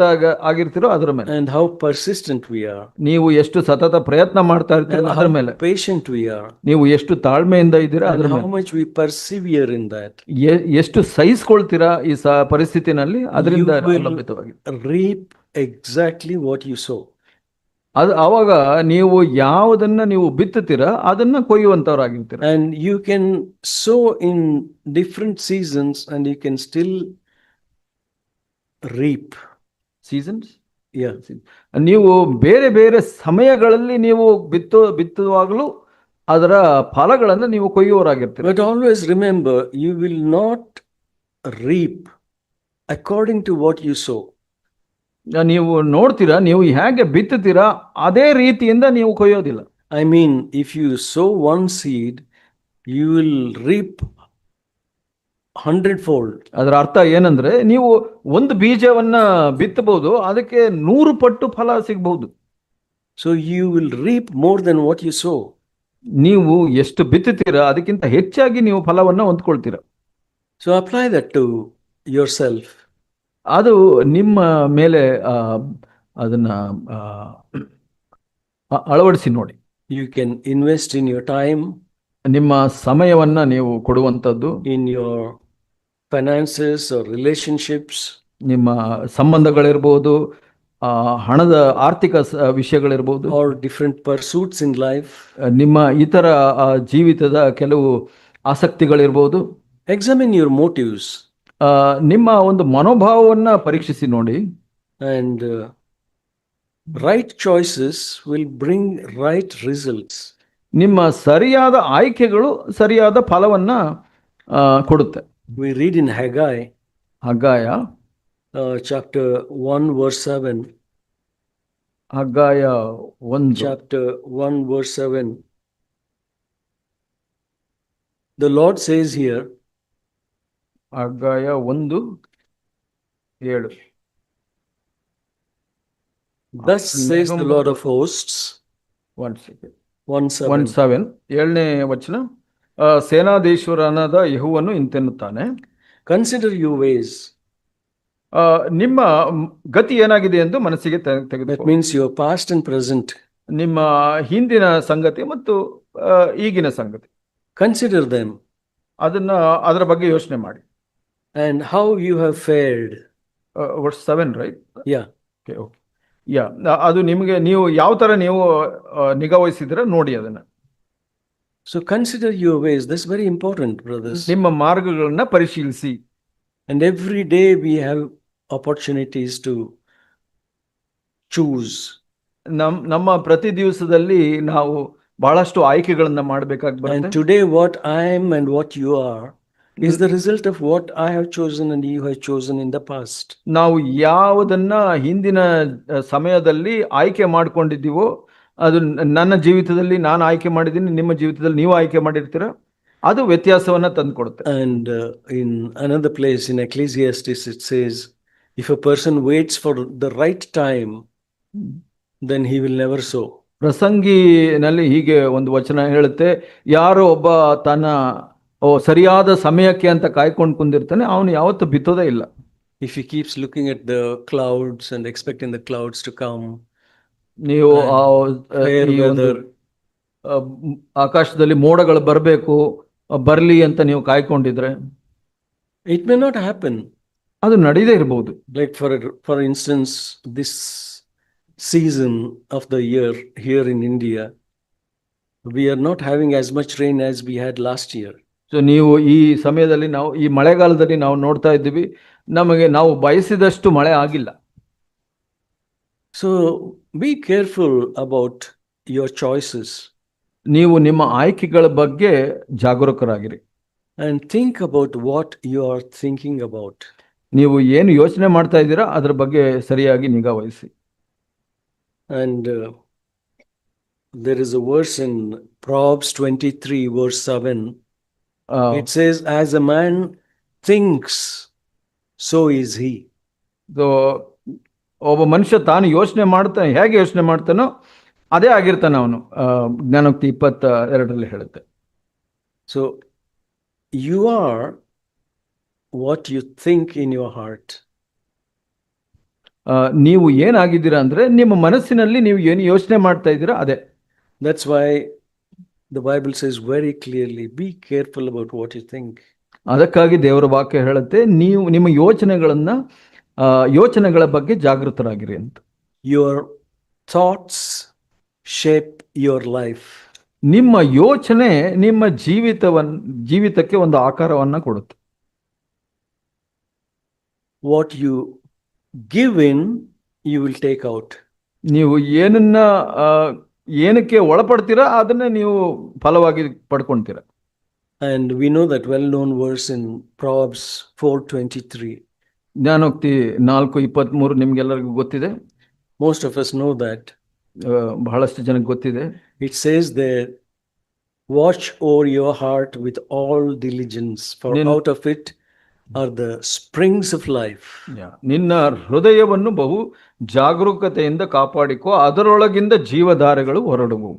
ಆಗಿರ್ತೀರೋ ಅದರ ಮೇಲೆ, and how persistent we are ನೀವು ಎಷ್ಟು ಸತತ ಪ್ರಯತ್ನ ಮಾಡ್ತಾ ಇರ್ತೀರೋ and ಅದರ how ಮೇಲೆ, patient we are ನೀವು ಎಷ್ಟು ತಾಳ್ಮೆಯಿಂದ ಇದ್ದೀರಾ and ಅದರ how ಮೇಲೆ, much we persevere in that. ಎಷ್ಟು ಸಹಿಸ್ಕೊಳ್ತೀರಾ ಈ ಪರಿಸ್ಥಿತಿನಲ್ಲಿ ಅದರಿಂದ You will ಅವಲಂಬಿತವಾಗಿದೆ. reap exactly what you sow. ಅದು ಆವಾಗ ನೀವು ಯಾವುದನ್ನ ನೀವು ಬಿತ್ತುತ್ತೀರಾ ಅದನ್ನ ಕೊಯ್ಯುವಂತವರಾಗಿರ್ತೀರ. And you can sow in different seasons and you can still reap. Seasons, Yeah. ನೀವು ಬೇರೆ ಬೇರೆ ಸಮಯಗಳಲ್ಲಿ ನೀವು ಬಿತ್ತುವಾಗಲೂ ಅದರ ಫಲಗಳನ್ನು ನೀವು ಕೊಯ್ಯುವವರಾಗಿರ್ತೀರ. But always remember, you will not reap according to what you sow. ನೀವು ನೋಡ್ತೀರಾ, ನೀವು ಹೇಗೆ ಬಿತ್ತುತ್ತೀರಾ ಅದೇ ರೀತಿಯಿಂದ ನೀವು ಕೊಯ್ಯೋದಿಲ್ಲ. I mean, if you sow one seed, you will reap 100-fold. ಅದರ ಅರ್ಥ ಏನಂದ್ರೆ ನೀವು ಒಂದು ಬೀಜವನ್ನ ಬಿತ್ತಬಹುದು, ಅದಕ್ಕೆ 100 ಪಟ್ಟು ಫಲ ಸಿಗಬಹುದು. So you will reap more than what you sow. ನೀವು ಎಷ್ಟು ಬಿತ್ತುತ್ತೀರಾ ಅದಕ್ಕಿಂತ ಹೆಚ್ಚಾಗಿ ನೀವು ಫಲವನ್ನ ಹೊಂದ್ಕೊಳ್ತೀರಾ. So apply that to yourself. ಅದು ನಿಮ್ಮ ಮೇಲೆ ಅದನ್ನ ಅಳವಡಿಸಿ ನೋಡಿ. You can invest in your time, ನಿಮ್ಮ ಸಮಯವನ್ನ ನೀವು ಕೊಡುವಂಥದ್ದು, in your finances or relationships, ನಿಮ್ಮ ಸಂಬಂಧಗಳಿರ್ಬೋದು, ಹಣದ ಆರ್ಥಿಕ ವಿಷಯಗಳಿರ್ಬೋದು, or different pursuits in life. ನಿಮ್ಮ ಇತರ ಜೀವಿತದ ಕೆಲವು ಆಸಕ್ತಿಗಳಿರ್ಬೋದು. Examine your motives ನಿಮ್ಮ ಒಂದು ಮನೋಭಾವವನ್ನ ಪರೀಕ್ಷಿಸಿ ನೋಡಿ. and right choices will bring right results. ನಿಮ್ಮ ಸರಿಯಾದ ಆಯ್ಕೆಗಳು ಸರಿಯಾದ ಫಲವನ್ನ ಕೊಡುತ್ತೆ. We read in Haggai ಹಗ್ಗಾಯ chapter 1 verse 7. ಹಗ್ಗಾಯ 1 Chapter 1 verse 7. The Lord says here, ಹಗ್ಗಾಯ 1:7. thus says the Lord of hosts. 1:7. 1:7 7ನೇ ವಚನ. ಸೇನಾಧೀಶ್ವರನಾದ ಯೆಹೋವನು ಇಂತೆನ್ನುತ್ತಾನೆ, Consider your ways. ನಿಮ್ಮ ಗತಿ ಏನಾಗಿದೆ ಎಂದು ಮನಸ್ಸಿಗೆ That ತೆಗೆದುಕೊಳ್ಳಿ. means your past and present. ನಿಮ್ಮ ಹಿಂದಿನ ಸಂಗತಿ ಮತ್ತು ಈಗಿನ ಸಂಗತಿ, Consider them ಅದರ ಬಗ್ಗೆ ಯೋಚನೆ ಮಾಡಿ. and how you have fared. Verse 7 right? Yeah. Okay okay yeah, ಅದು ನಿಮಗೆ ನೀವು ಯಾವ ತರ ನೀವು ನಿಗಾವಹಿಸಿದ್ರ ನೋಡಿ ಅದನ್ನ. So consider your ways. That's very important, brothers. ನಿಮ್ಮ ಮಾರ್ಗಗಳನ್ನ ಪರಿಶೀಲಿಸಿ. And every day we have opportunities to choose. ನಮ್ಮ ಪ್ರತಿ ದಿವಸದಲ್ಲಿ ನಾವು ಬಹಳಷ್ಟು ಆಯ್ಕೆಗಳನ್ನ ಮಾಡಬೇಕಾಗಿ And ಬರುತ್ತೆ. today what I am and what you are is the result of what I have chosen and you have chosen in the past. ನಾವು ಯಾವುದನ್ನ ಹಿಂದಿನ ಸಮಯದಲ್ಲಿ ಆಯ್ಕೆ ಮಾಡ್ಕೊಂಡಿದ್ದೀವೋ ಅದು ನನ್ನ ಜೀವಿತದಲ್ಲಿ ನಾನು ಆಯ್ಕೆ ಮಾಡಿದ್ದೀನಿ, ನಿಮ್ಮ ಜೀವಿತದಲ್ಲಿ ನೀವು ಆಯ್ಕೆ ಮಾಡಿರ್ತೀರ, ಅದು ವ್ಯತ್ಯಾಸವನ್ನ ತಂದುಕೊಡುತ್ತೆ. And in another place in Ecclesiastes it says, if a person waits for the right time, then he will never sow. ಪ್ರಸಂಗಿನಲ್ಲಿ ಹೀಗೆ ಒಂದು ವಚನ ಹೇಳುತ್ತೆ, ಯಾರೋ ಒಬ್ಬ ತನ್ನ ಸರಿಯಾದ ಸಮಯಕ್ಕೆ ಅಂತ ಕಾಯ್ಕೊಂಡು ಕುಂದಿರ್ತಾನೆ, ಅವನು ಯಾವತ್ತೂ ಬಿತ್ತೋದೇ ಇಲ್ಲ. If he keeps looking at the clouds and expecting the clouds to come, ನೀವು fair ಈ ಒಂದು, weather, ಆಕಾಶದಲ್ಲಿ ಮೋಡಗಳು ಬರಬೇಕು ಬರ್ಲಿ ಅಂತ ನೀವು ಕಾಯ್ಕೊಂಡಿದ್ರೆ it may not happen. ಅದು ನಡೆಯದೇ ಇರಬಹುದು. Like for instance, this season of the year here in India, we are not having as much rain as we had last year. So ನೀವು ಈ ಸಮಯದಲ್ಲಿ ನಾವು ಈ ಮಳೆಗಾಲದಲ್ಲಿ ನಾವು ನೋಡ್ತಾ ಇದ್ದೀವಿ, ನಮಗೆ ನಾವು ಬಯಸಿದಷ್ಟು ಮಳೆ ಆಗಿಲ್ಲ. So be careful about your choices ನೀವು ನಿಮ್ಮ ಆಯ್ಕೆಗಳ ಬಗ್ಗೆ ಜಾಗರೂಕರಾಗಿರಿ. and think about what you are thinking about. ನೀವು ಏನು ಯೋಚನೆ ಮಾಡ್ತಾ ಇದ್ದೀರಾ ಅದರ ಬಗ್ಗೆ ಸರಿಯಾಗಿ ನಿಗಾ ವಹಿಸಿ. And there is a verse in Proverbs 23 verse 7. It says, as a man thinks, so is he. ಒಬ್ಬ ಮನುಷ್ಯ ತಾನು ಯೋಚನೆ ಮಾಡ್ತಾನೆ, ಹೇಗೆ ಯೋಚನೆ ಮಾಡ್ತಾನೋ ಅದೇ ಆಗಿರ್ತಾನೆ ಅವನು. ಜ್ಞಾನೋಕ್ತಿ 22ರಲ್ಲಿ ಹೇಳುತ್ತೆ. So you are what you think in your heart. ನೀವು ಏನಾಗಿದ್ದೀರಾ ಅಂದ್ರೆ ನಿಮ್ಮ ಮನಸ್ಸಿನಲ್ಲಿ ನೀವು ಏನು ಯೋಚನೆ ಮಾಡ್ತಾ ಇದ್ದೀರಾ ಅದೇ. That's why the Bible says very clearly, be careful about what you think. ಅದಕ್ಕಾಗಿ ದೇವರ ವಾಕ್ಯ ಹೇಳುತ್ತೆ, ನೀವು ನಿಮ್ಮ ಯೋಚನೆಗಳ ಬಗ್ಗೆ ಜಾಗೃತರಾಗಿರಿ ಅಂತ. Your thoughts shape your life. ನಿಮ್ಮ ಯೋಚನೆ ನಿಮ್ಮ ಜೀವಿತಕ್ಕೆ ಒಂದು ಆಕಾರವನ್ನ ಕೊಡುತ್ತೆ. What you give in, you will take out. ನೀವು ಏನಕ್ಕೆ ಒಳಪಡ್ತೀರಾ ಅದನ್ನೇ ನೀವು ಫಲವಾಗಿ ಪಡ್ಕೊಳ್ತೀರಾ. And we know that well-known verse in Proverbs 4:23. ಜ್ಞಾನೋಕ್ತಿ 4:23 ನಿಮ್ಗೆಲ್ಲರಿಗೂ ಗೊತ್ತಿದೆ. Most of us know that. ಬಹಳಷ್ಟು ಜನಕ್ಕೆ ಗೊತ್ತಿದೆ. It says there, watch over your heart with all diligence, for out of it are the springs of life. ನಿನ್ನ ಹೃದಯವನ್ನು ಬಹು ಜಾಗರೂಕತೆಯಿಂದ ಕಾಪಾಡಿಕೋ, ಅದರೊಳಗಿಂದ ಜೀವಧಾರೆಗಳು ಹೊರಡುವು.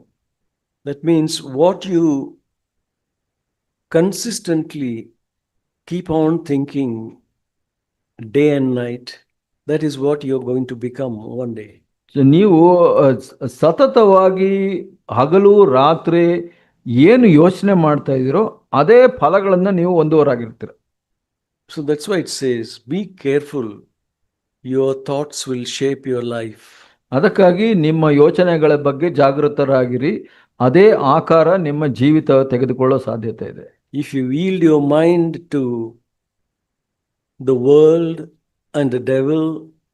That means what you consistently keep on thinking day and night, that is what you're going to become one day. ನೀವು ಸತತವಾಗಿ ಹಗಲು ರಾತ್ರಿ ಏನು ಯೋಚನೆ ಮಾಡ್ತಾ ಇದ್ದೀರೋ ಅದೇ ಫಲಗಳನ್ನ ನೀವು ಹೊಂದುವರಾಗಿರ್ತೀರ. So that's why it says, be careful, your thoughts will shape your life. ಅದಕ್ಕಾಗಿ ನಿಮ್ಮ ಯೋಚನೆಗಳ ಬಗ್ಗೆ ಜಾಗೃತರಾಗಿರಿ, ಅದೇ ಆಕಾರ ನಿಮ್ಮ ಜೀವಿತ ತೆಗೆದುಕೊಳ್ಳೋ ಸಾಧ್ಯತೆ ಇದೆ. If you yield your mind to the world and the devil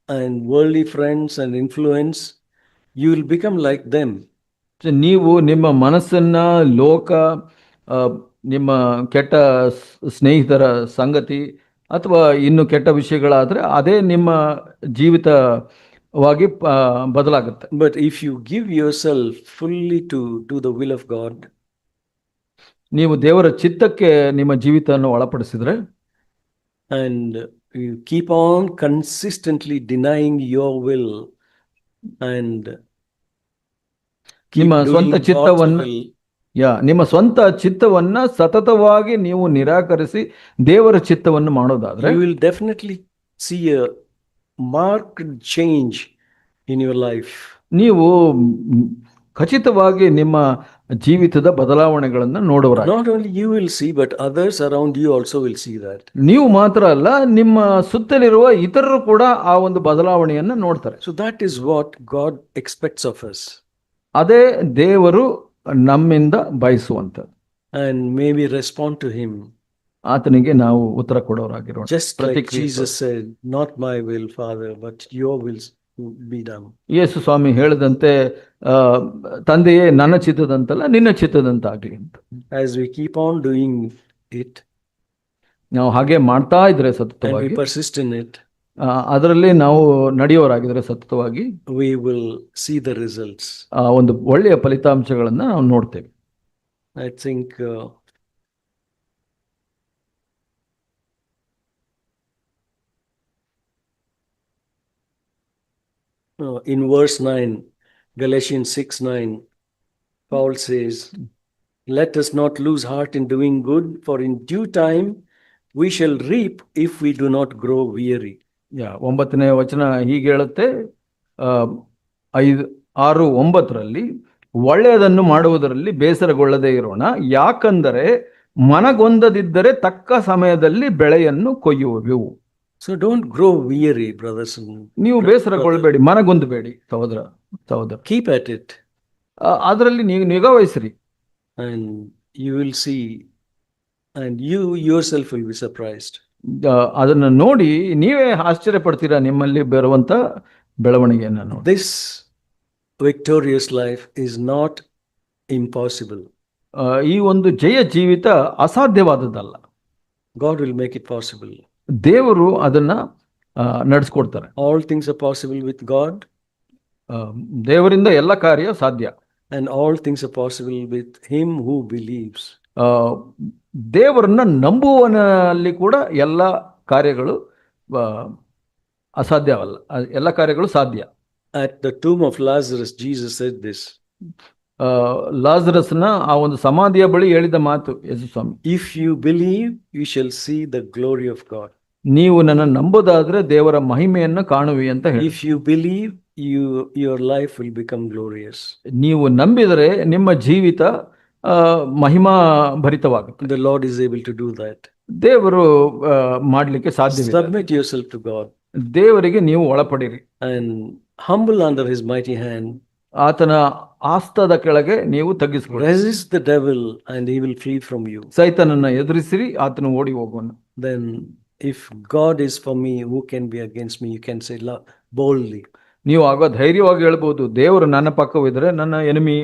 and worldly friends and influence, you will become like them. ನೀವು ನಿಮ್ಮ ಮನಸ್ಸನ್ನ ಲೋಕ, ನಿಮ್ಮ ಕೆಟ್ಟ ಸ್ನೇಹಿತರ ಸಂಗತಿ ಅಥವಾ ಇನ್ನು ಕೆಟ್ಟ ವಿಷಯಗಳಾದ್ರೆ ಅದೇ ನಿಮ್ಮ ಜೀವಿತವಾಗಿ ಬದಲಾಗುತ್ತೆ. But if you give yourself fully to do the will of God, ನೀವು ದೇವರ ಚಿತ್ತಕ್ಕೆ ನಿಮ್ಮ ಜೀವಿತವನ್ನು ಒಳಪಡಿಸಿದ್ರೆ, and you keep on consistently denying your will and ನಿಮ್ಮ ಸ್ವಂತ ಚಿತ್ತವನ್ನ ಸತತವಾಗಿ ನೀವು ನಿರಾಕರಿಸಿ ದೇವರ ಚಿತ್ತವನ್ನು ಮಾಡೋದಾದ್ರೆ, you will definitely see a marked change in your life. ನೀವು ಖಚಿತವಾಗಿ ನಿಮ್ಮ ಜೀವಿತದ ಬದಲಾವಣೆಗಳನ್ನ ನೋಡುವರ. Not only you will see, but others around you also will see that. ನೀವು ಮಾತ್ರ ಅಲ್ಲ, ನಿಮ್ಮ ಸುತ್ತಲಿರುವ ಇತರರು ಕೂಡ ಆ ಒಂದು ಬದಲಾವಣೆಯನ್ನ ನೋಡ್ತಾರೆ. So that is what God expects of us. ಅದೇ ದೇವರು ನಮ್ಮಿಂದ ಬಯಸುವಂಥದ್ದು. And maybe respond to him. ಆತನಿಗೆ ನಾವು ಉತ್ತರ ಕೊಡೋರಾಗಿರೋಣ. Just like Jesus said, not my will, Father, but your will be done. ಯೇಸು ಸ್ವಾಮಿ ಹೇಳಿದಂತೆ, ತಂದೆಯೇ ನನ್ನ ಚಿತ್ತದಂತಲ್ಲ ನಿನ್ನ ಚಿತ್ತದಂತಾಗಲಿ ಅಂತ. As we keep on doing it, ನಾವು ಹಾಗೆ ಮಾಡ್ತಾ ಇದ್ರೆ ಸತತವಾಗಿ, and we persist in it, ಅದರಲ್ಲಿ ನಾವು ನಡೆಯೋರಾಗಿದ್ರೆ ಸತತವಾಗಿ, we will see the results. ಒಂದು ಒಳ್ಳೆಯ ಫಲಿತಾಂಶಗಳನ್ನ ನಾವು ನೋಡ್ತೇವೆ. I think in verse 9, Galatians 6:9, Paul says, let us not lose heart in doing good, for in due time we shall reap if we do not grow weary. 9ನೇ ವಚನ ಹೀಗೆ ಹೇಳುತ್ತೆ, 6:9ರಲ್ಲಿ, ಒಳ್ಳೆಯದನ್ನು ಮಾಡುವುದರಲ್ಲಿ ಬೇಸರಗೊಳ್ಳದೇ ಇರೋಣ, ಯಾಕಂದರೆ ಮನಗೊಂದದಿದ್ದರೆ ತಕ್ಕ ಸಮಯದಲ್ಲಿ ಬೆಳೆಯನ್ನು ಕೊಯ್ಯುವೆವು. So don't grow weary, brothers. ನೀವು ಬೇಸರಗೊಳ್ಳಬೇಡಿ, ಮನಗೊಂದಬೇಡಿ ಸಹೋದರ. Keep at it. ಅದರಲ್ಲಿ ನೀವು ನಿಗಾ ವಹಿಸ್ರಿ. And you will see, and you yourself will be surprised. ಅದನ್ನ ನೋಡಿ ನೀವೇ ಆಶ್ಚರ್ಯ ಪಡ್ತೀರಾ, ನಿಮ್ಮಲ್ಲಿ ಬರುವಂತ ಬೆಳವಣಿಗೆಯನ್ನು ನೋಡಿ. This victorious life is not impossible. ಈ ಒಂದು ಜಯ ಜೀವಿತ ಅಸಾಧ್ಯವಾದದ್ದಲ್ಲ. God will make it possible. ದೇವರು ಅದನ್ನ ನಡೆಸ್ಕೊಡ್ತಾರೆ. All things are possible with God. ದೇವರಿಂದ ಎಲ್ಲ ಕಾರ್ಯ ಸಾಧ್ಯ. And all things are possible with him who believes. ದೇವರನ್ನ ನಂಬುವನಲ್ಲಿ ಕೂಡ ಎಲ್ಲ ಕಾರ್ಯಗಳು ಅಸಾಧ್ಯವಲ್ಲ, ಎಲ್ಲ ಕಾರ್ಯಗಳು ಸಾಧ್ಯ. At the tomb of Lazarus, Jesus said this, ಲಾಜರಸ್ನ ಆ ಒಂದು ಸಮಾಧಿಯ ಬಳಿ ಹೇಳಿದ ಮಾತು ಯೇಸು ಸ್ವಾಮಿ, if you believe, you shall see the glory of God. ನೀವು ನನ್ನ ನಂಬೋದಾದ್ರೆ ದೇವರ ಮಹಿಮೆಯನ್ನು ಕಾಣುವಿ ಅಂತ ಹೇಳಿ. If you believe, your life will become glorious. ನೀವು ನಂಬಿದರೆ ನಿಮ್ಮ ಜೀವಿತ Mahima ಭರಿತವಾಗುತ್ತೆ. The Lord is able to do that. ದೇವರು ಮಾಡ್ಲಿಕ್ಕೆ ಸಾಧ್ಯವಿಲ್ಲ. Submit yourself to God ದೇವರಿಗೆ ನೀವು ಒಳಪಡಿರಿ and humble under his mighty hand. ಆತನ ಆಸ್ತದ ಕೆಳಗೆ ನೀವು ತಗ್ಗಿಸಿಕೊಳ್ಳಿ. Resist the devil and he will flee from you. ಸೈತಾನನ್ನ ಎದುರಿಸಿರಿ, ಆತನು ಓಡಿ ಹೋಗುವನು. Then if God is for me, who can be against me? You can say boldly. ನೀವು ಆಗ ಧೈರ್ಯವಾಗಿ ಹೇಳ್ಬೋದು, ದೇವರು ನನ್ನ ಪಕ್ಕವಿದ್ರೆ ನನ್ನ ಎನಿಮಿ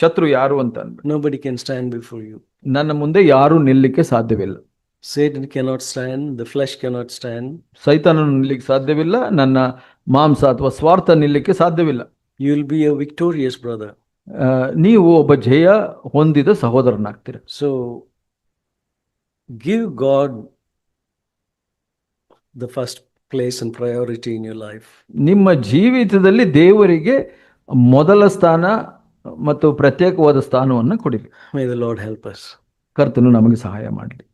ಶತ್ರು ಯಾರು ಅಂತ ಅನ್ಬಿಟ್ಟು. Nobody can stand before you. ನನ್ನ ಮುಂದೆ ಯಾರು ನಿಲ್ಲಕ್ಕೆ ಸಾಧ್ಯವಿಲ್ಲ. Satan cannot stand, the flesh cannot stand. ಸೈತಾನನು ನಿಲ್ಲಕ್ಕೆ ಸಾಧ್ಯವಿಲ್ಲ, ನನ್ನ ಮಾಂಸ ಅಥವಾ ಸ್ವಾರ್ಥ ನಿಲ್ಲಕ್ಕೆ ಸಾಧ್ಯವಿಲ್ಲ. You will be a victorious brother. ನೀವು ಒಬ್ಬ ಜಯ ಹೊಂದಿದ ಸಹೋದರನಾಗ್ತೀರ. So give God the first place and priority in your life. ನಿಮ್ಮ ಜೀವಿತದಲ್ಲಿ ದೇವರಿಗೆ ಮೊದಲ ಸ್ಥಾನ ಮತ್ತು ಪ್ರತ್ಯೇಕವಾದ ಸ್ಥಾನವನ್ನು ಕೊಡಿರಿ. May the Lord help us. ಕರ್ತನು ನಮಗೆ ಸಹಾಯ ಮಾಡಲಿ.